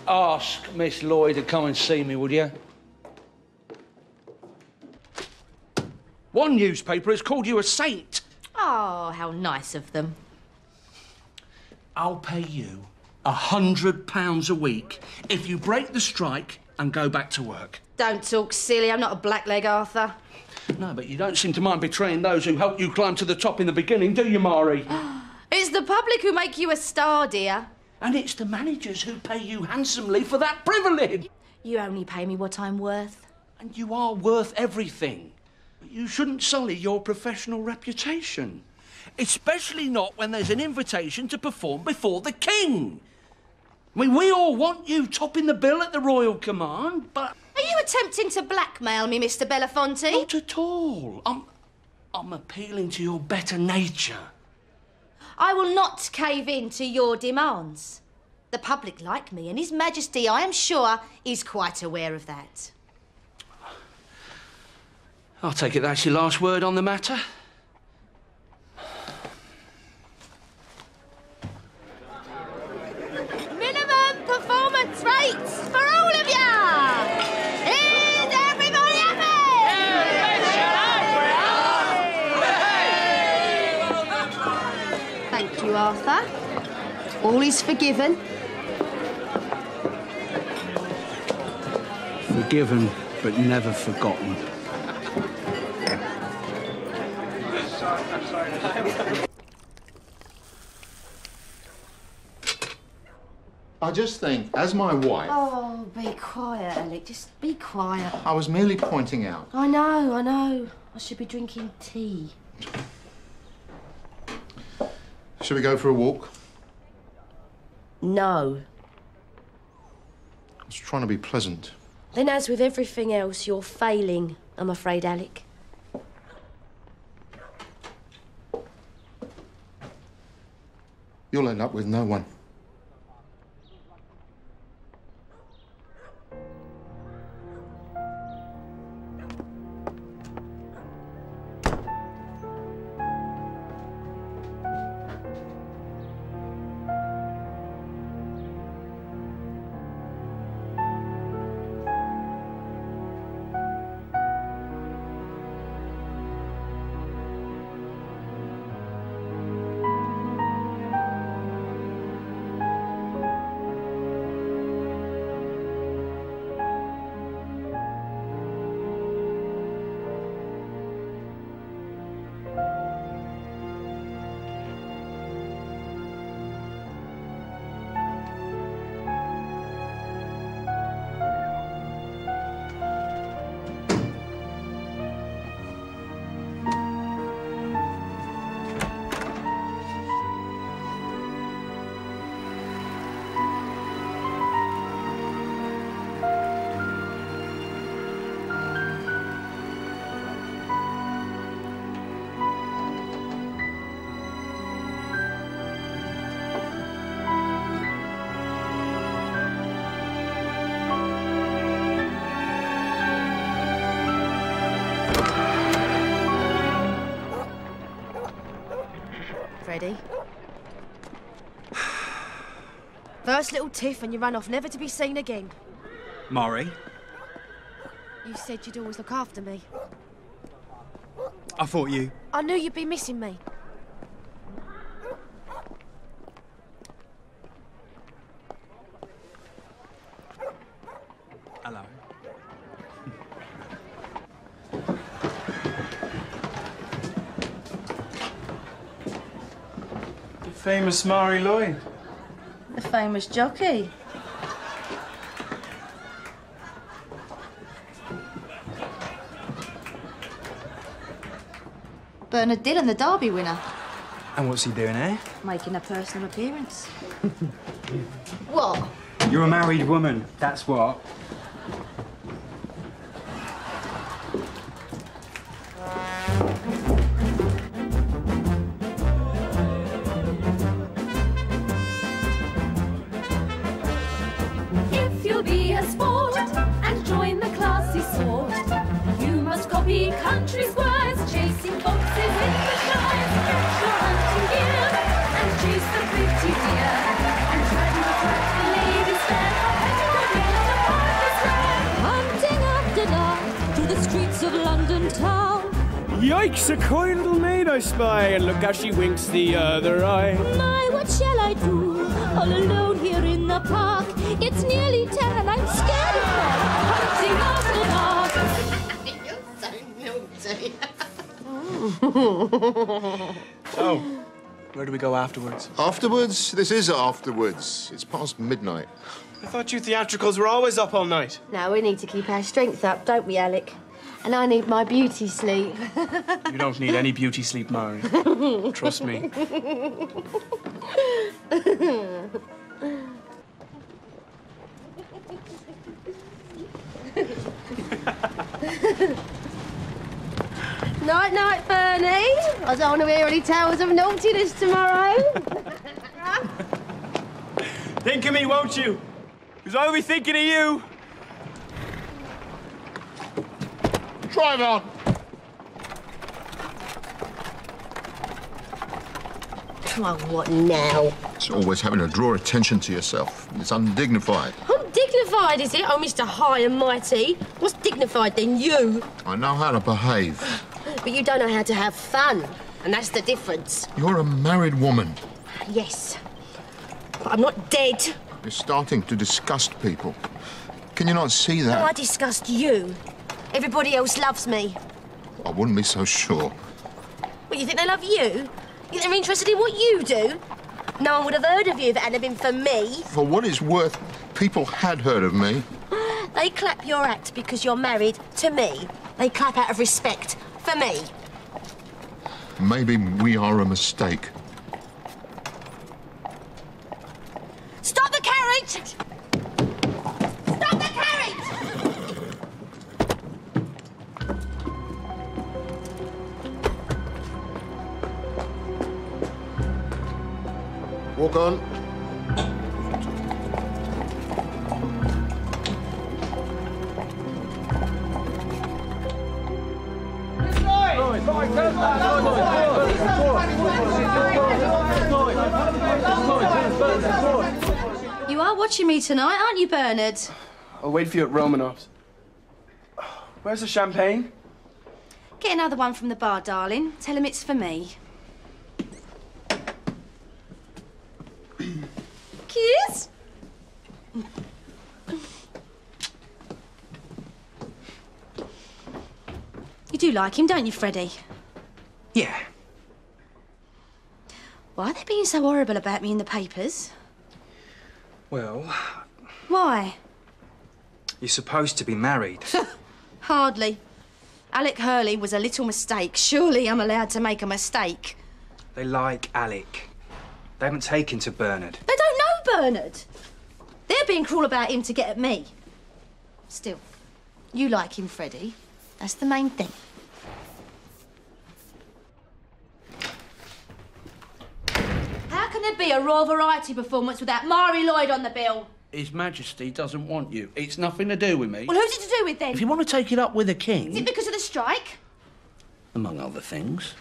Speaker 7: Ask Miss Lloyd to come and see me, would you? One newspaper has called you a saint.
Speaker 15: Oh, how nice of them.
Speaker 7: I'll pay you £100 a week if you break the strike and go back to work.
Speaker 15: Don't talk silly. I'm not a blackleg, Arthur.
Speaker 7: No, but you don't seem to mind betraying those who helped you climb to the top in the beginning, do you, Marie?
Speaker 15: It's the public who make you a star, dear.
Speaker 7: And it's the managers who pay you handsomely for that privilege.
Speaker 15: You only pay me what I'm worth.
Speaker 7: And you are worth everything. You shouldn't sully your professional reputation. Especially not when there's an invitation to perform before the King. I mean, we all want you topping the bill at the Royal Command, but...
Speaker 15: Are you attempting to blackmail me, Mr. Belafonte?
Speaker 7: Not at all. I'm appealing to your better nature.
Speaker 15: I will not cave in to your demands. The public like me, and His Majesty, I am sure, is quite aware of that.
Speaker 7: I'll take it that's your last word on the matter.
Speaker 15: Minimum performance rates for all of ya! Is everybody happy? Thank you, Arthur. All is forgiven.
Speaker 7: Forgiven, but never forgotten.
Speaker 9: I just think, as my wife,
Speaker 15: Oh, be quiet, Alec. Just be quiet.
Speaker 9: I was merely pointing out.
Speaker 15: I know. I should be drinking tea.
Speaker 9: Should we go for a walk?
Speaker 15: No.
Speaker 9: I was trying to be pleasant.
Speaker 15: Then, as with everything else, you're failing, I'm afraid, Alec.
Speaker 9: You'll end up with no one.
Speaker 15: Ready? First little tiff and you run off, never to be seen again.
Speaker 2: Marie,
Speaker 15: You said you'd always look after me.
Speaker 2: I thought you...
Speaker 15: I knew you'd be missing me.
Speaker 2: Hello.
Speaker 6: The famous Marie Lloyd.
Speaker 14: The famous jockey. Bernard Dillon, the Derby winner.
Speaker 2: And what's he doing here?
Speaker 14: Making a personal appearance. What?
Speaker 2: You're a married woman, that's what.
Speaker 5: If you'll be a sport and join the classy sort, you must copy country squires, chasing foxes in the shires. Get your hunting gear and chase the pretty deer, and try to attract the ladies fair. Hunting after dark through the streets of London town.
Speaker 10: Yikes, a coy little maid I spy, and look how she winks the other eye.
Speaker 5: My, what shall I do? All alone here in the park. It's nearly 10 and I'm scared of her. Hunting after dark.
Speaker 20: You're so naughty.
Speaker 6: So, where do we go afterwards?
Speaker 9: Afterwards? This is afterwards. It's past midnight.
Speaker 6: I thought you theatricals were always up all night.
Speaker 15: Now we need to keep our strength up, don't we, Alec? And I need my beauty sleep.
Speaker 6: You don't need any beauty sleep, Marie. Trust me.
Speaker 15: Night, night, Bernie. I don't want to hear any tales of naughtiness tomorrow.
Speaker 6: Think of me, won't you? Because I'll be thinking of you.
Speaker 9: Drive on.
Speaker 15: Come on, what now?
Speaker 9: It's always having to draw attention to yourself. It's undignified.
Speaker 15: Undignified, is it? Oh, Mr. High and Mighty. What's dignified then, you?
Speaker 9: I know how to behave.
Speaker 15: But you don't know how to have fun. And that's the difference.
Speaker 9: You're a married woman.
Speaker 15: Yes. But I'm not dead.
Speaker 9: You're starting to disgust people. Can you not see that?
Speaker 15: No, I disgust you. Everybody else loves me.
Speaker 9: I wouldn't be so sure.
Speaker 15: What, you think they love you? You think they're interested in what you do? No one would have heard of you if it hadn't been for me.
Speaker 9: For what it's worth, people had heard of me.
Speaker 15: They clap your act because you're married to me. They clap out of respect for me.
Speaker 9: Maybe we are a mistake.
Speaker 15: Stop the carriage! Stop the carriage!
Speaker 11: Walk on.
Speaker 15: You are watching me tonight, aren't you, Bernard?
Speaker 21: I'll wait for you at Romanov's. Where's the champagne?
Speaker 15: Get another one from the bar, darling. Tell him it's for me. Kiss? You do like him, don't you, Freddie?
Speaker 2: Yeah.
Speaker 15: Why are they being so horrible about me in the papers?
Speaker 2: Well,
Speaker 15: Why?
Speaker 2: you're supposed to be married.
Speaker 15: Hardly. Alec Hurley was a little mistake. Surely I'm allowed to make a mistake.
Speaker 2: They like Alec. They haven't taken to Bernard.
Speaker 15: They don't know Bernard. They're being cruel about him to get at me. Still, you like him, Freddie. That's the main thing. How can there be a Royal Variety performance without Marie Lloyd on the bill?
Speaker 7: His Majesty doesn't want you. It's nothing to do with me.
Speaker 15: Well, who's it to do with then?
Speaker 7: If you want to take it up with the
Speaker 15: Is
Speaker 7: King,
Speaker 15: it because of the strike?
Speaker 7: among other things.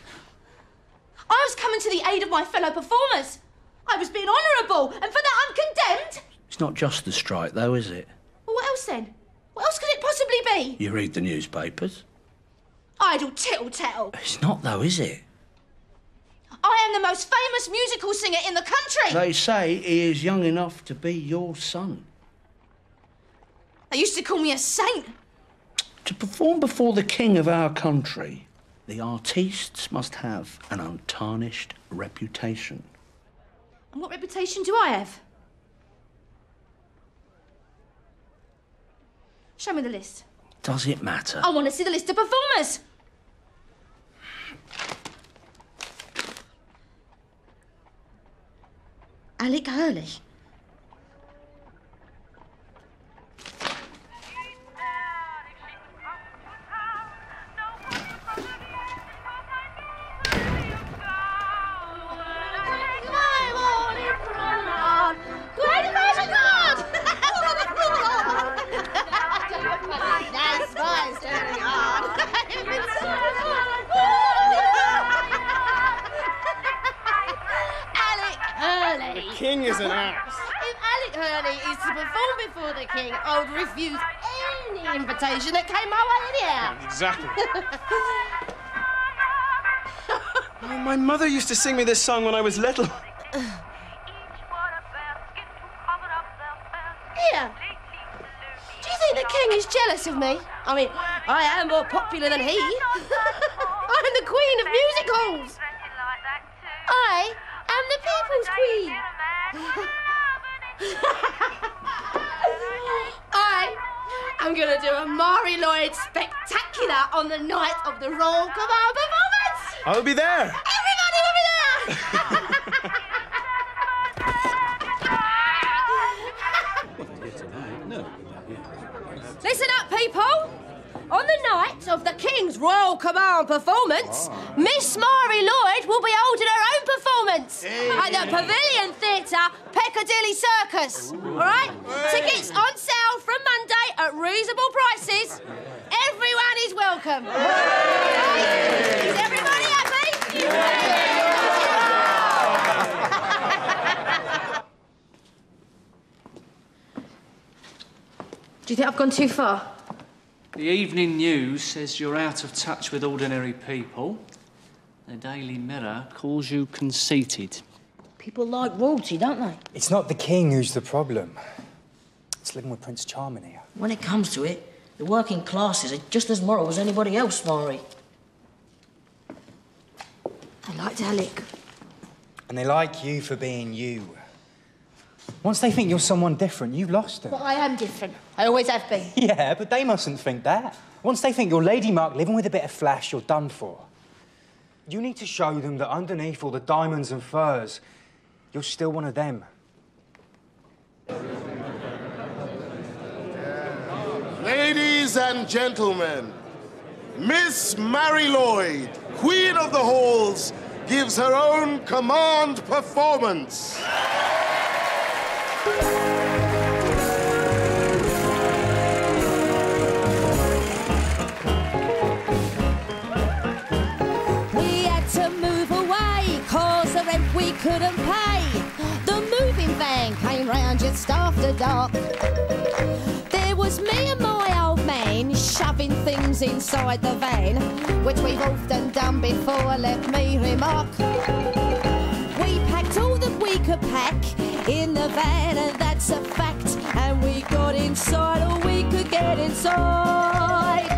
Speaker 15: I was coming to the aid of my fellow performers. I was being honourable, and for that I'm condemned.
Speaker 7: It's not just the strike, though, is it?
Speaker 15: Well, what else then? What else could it possibly be?
Speaker 7: You read the newspapers.
Speaker 15: Idle tittle-tattle.
Speaker 7: It's not, though, is it?
Speaker 15: I am the most famous musical singer in the country.
Speaker 7: They say he is young enough to be your son.
Speaker 15: They used to call me a saint.
Speaker 7: To perform before the King of our country, the artistes must have an untarnished reputation.
Speaker 15: And what reputation do I have? Show me the list.
Speaker 7: Does it matter?
Speaker 15: I want to see the list of performers. Alec Hurley.
Speaker 21: King is an ass.
Speaker 15: If Alec Hurley is to perform before the King, I would refuse any invitation that came my way anyhow.
Speaker 21: Exactly. Oh, my mother used to sing me this song when I was little.
Speaker 15: Here. Do you think the King is jealous of me? I mean, I am more popular than he. I'm the Queen of music halls. I am the People's Queen. I'm going to do a Marie Lloyd spectacular on the night of the Royal Command performance.
Speaker 21: I'll be there.
Speaker 15: Everybody will be there. Listen up, people. On the night of the King's Royal Command performance, Miss Marie Lloyd will be holding her own performance at the Pavilion Theatre, Piccadilly Circus. All right? Tickets on sale from Monday at reasonable prices. Everyone is welcome. Is everybody happy? Do you think I've gone too far?
Speaker 22: The Evening News says you're out of touch with ordinary people. The Daily Mirror calls you conceited.
Speaker 23: People like royalty, don't they?
Speaker 2: It's not the king who's the problem. It's living with Prince Charming here.
Speaker 23: When it comes to it, the working classes are just as moral as anybody else, Marie.
Speaker 15: I liked Alec.
Speaker 2: And they like you for being you. Once they think you're someone different, you've lost them.
Speaker 15: But I am different. I always have been.
Speaker 2: Yeah, but they mustn't think that. Once they think you're Lady Mark living with a bit of flash, you're done for. You need to show them that underneath all the diamonds and furs, you're still one of them.
Speaker 11: Ladies and gentlemen, Miss Marie Lloyd, Queen of the Halls, gives her own command performance.
Speaker 14: We had to move away, cause the rent we couldn't pay. The moving van came round just after dark. There was me and my old man shoving things inside the van, which we've often done before, let me remark. We packed all that we could pack in the van, and that's a fact. And we got inside all we could get inside.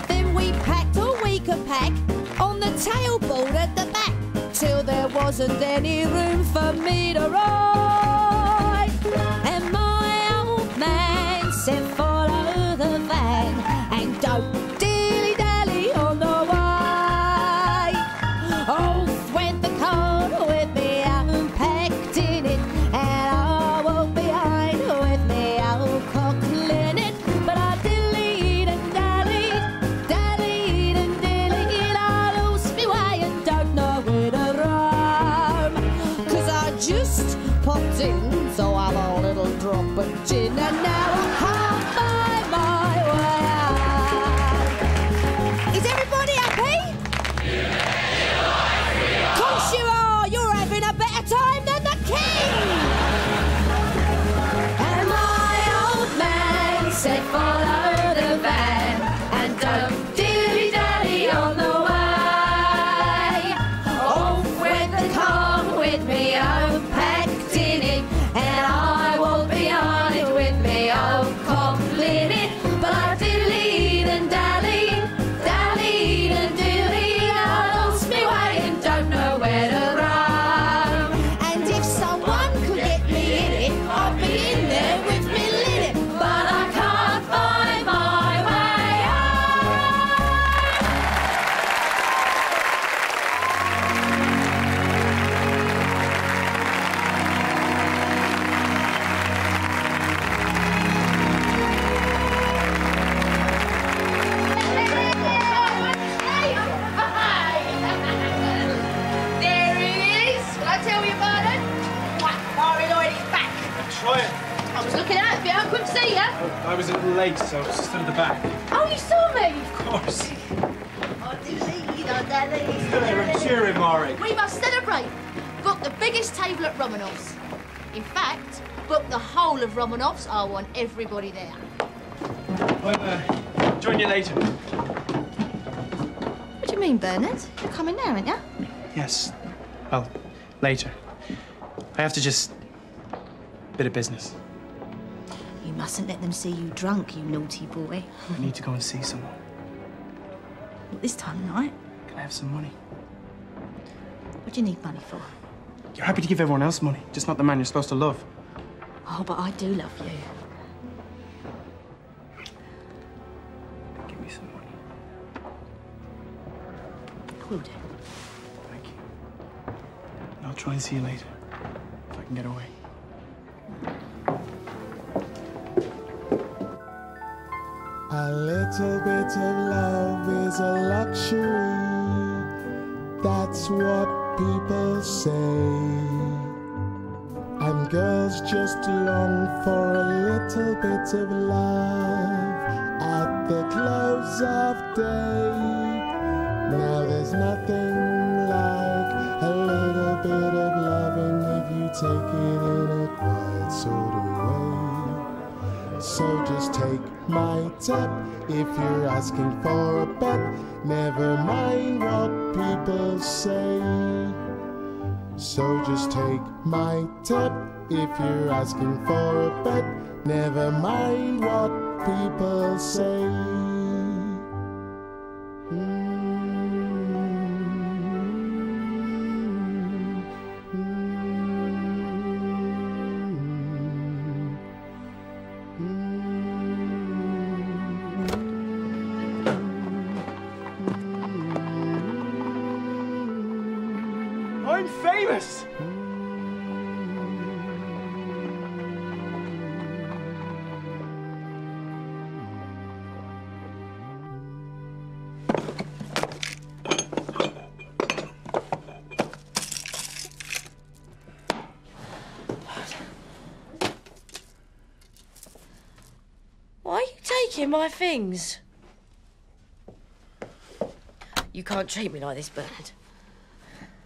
Speaker 14: Then we packed all we could pack on the tailboard at the back, till there wasn't any room for me to ride. And my old man said, follow the van and don't dilly-dally on the way. Off went the car with me unpacked in it, and I walked behind with me old cock in it. But I dillied and dallied, dallied and dillied. I lost me way and don't know where to roam, 'cause I just popped in, so I'm a little drop of gin, and now I can't find my way out. Is everybody happy? Course you are! You're having a better time than the king! And my old man said, follow the van and don't dilly-dally on the way. Off went the car with me unpacked in it, and I walked behind it with me old cock in it. But I dillied and dallied, dallied and dillied. I lost me way and don't know where to roam. And if someone could get me in it, I'd be in there with me linnet. But I can't find my way out. There he is. Can I tell you about it? What? Marie Lloyd is back.
Speaker 10: Try it.
Speaker 14: I was looking out for you. I couldn't see you.
Speaker 10: I was a little late, so I was just at the back.
Speaker 14: Oh, you saw me?
Speaker 10: Of course.
Speaker 14: We're
Speaker 10: cheering, Marie.
Speaker 14: We must celebrate. Book the biggest table at Romanov's. In fact, book the whole of Romanov's. I want everybody there.
Speaker 10: I'll join you later.
Speaker 14: What do you mean, Bernard? You're coming now, aren't you?
Speaker 10: Yes. Well, later. I have to just... bit of business.
Speaker 14: You mustn't let them see you drunk, you naughty boy.
Speaker 10: I need to go and see someone.
Speaker 14: What, this time of night?
Speaker 10: Can I have some money?
Speaker 14: What do you need money for?
Speaker 10: You're happy to give everyone else money, just not the man you're supposed to love.
Speaker 14: Oh, but I do love you.
Speaker 10: Give me some money.
Speaker 14: I will do.
Speaker 10: Thank you. And I'll try and see you later, if I can get away.
Speaker 11: A little bit of love is a luxury. That's what people say. And girls just long for a little bit of love at the close of day. Now there's nothing like a little bit of loving if you take it in a quiet sort of way. So just take my tip if you're asking for a bet. Never mind what people say. So just take my tip if you're asking for a bet. Never mind what people say.
Speaker 10: I'm famous!
Speaker 15: taking my things? You can't treat me like this, Bernard.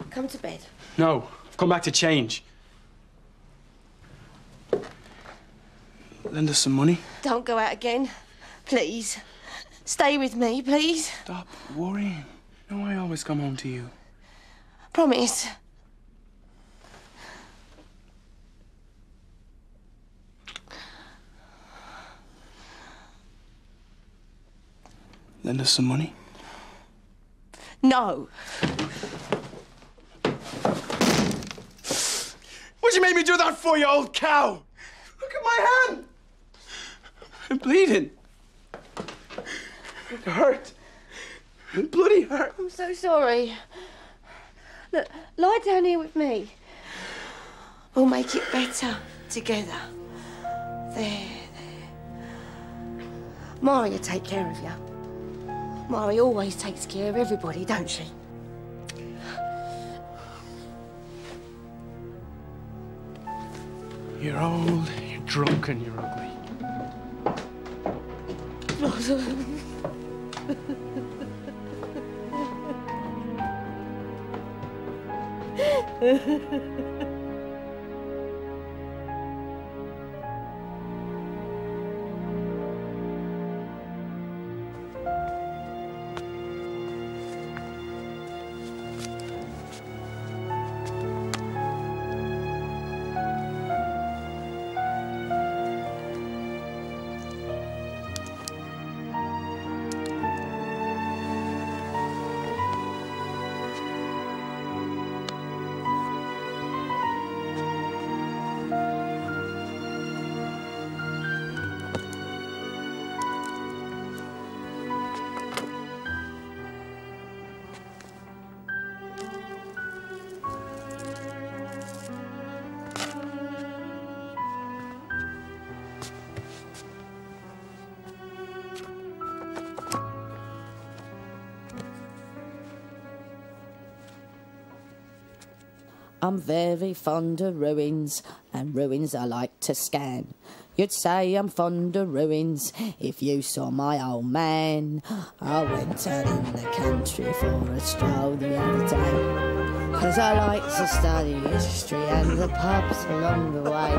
Speaker 15: Come to bed.
Speaker 21: No, I've come back to change. Lend us some money.
Speaker 15: Don't go out again. Please. Stay with me, please.
Speaker 21: Stop worrying. You know I always come home to you.
Speaker 15: Promise.
Speaker 21: Lend us some money.
Speaker 15: No.
Speaker 21: What'd you make me do that for, you old cow? Look at my hand. I'm bleeding. It hurt. It bloody hurt.
Speaker 15: I'm so sorry. Look, lie down here with me. We'll make it better together. There. Marie will take care of you. Marie always takes care of everybody, don't she?
Speaker 21: You're old, you're drunk, and you're ugly.
Speaker 1: I'm very fond of ruins, and ruins I like to scan. You'd say I'm fond of ruins if you saw my old man. I went out in the country for a stroll the other day, 'cause I like to study history and the pubs along the way.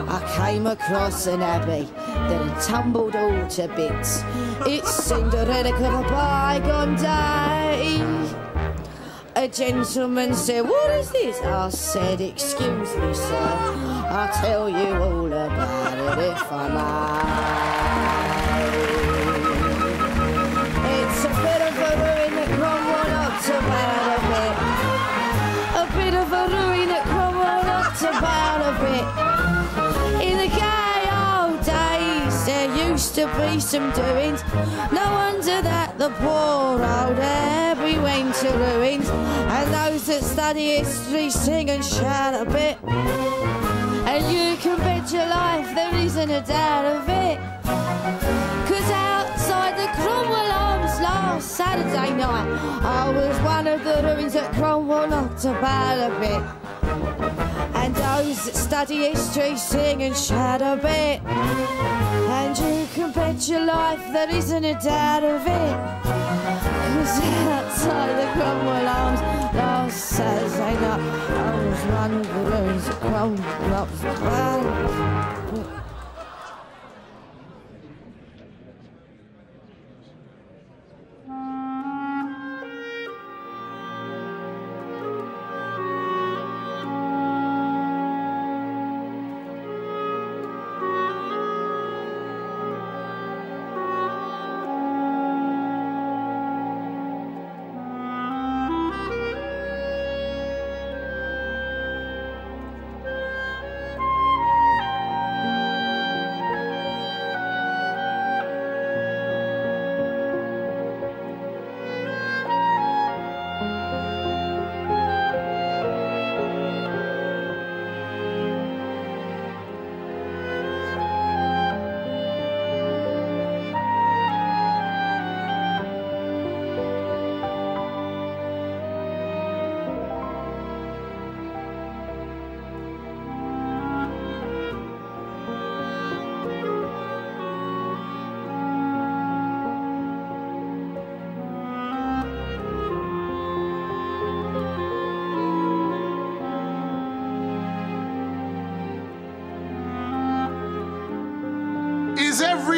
Speaker 1: I came across an abbey that had tumbled all to bits. It seemed a relic of a bygone day. A gentleman said, "What is this?" I said, "Excuse me, sir, I'll tell you all about it if I may. It's a bit of a ruin that crumbled up to about a bit. A bit of a ruin that crumbled up to about a bit. In the gay old days, there used to be some doings. No wonder that the poor old abbey went to ruins. And those that study history sing and shout a bit. And you can bet your life there isn't a doubt of it. 'Cause outside the Cromwell Arms last Saturday night, I was one of the ruins that Cromwell knocked about a bit. And those that study history sing and shout a bit. And you can bet your life there isn't a doubt of it. 'Cause outside the Cromwell Arms last Saturday night, I was one of the ruins that Cromwell knocked about a bit.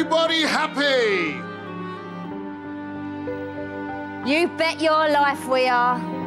Speaker 9: everybody happy?
Speaker 15: You bet your life we are.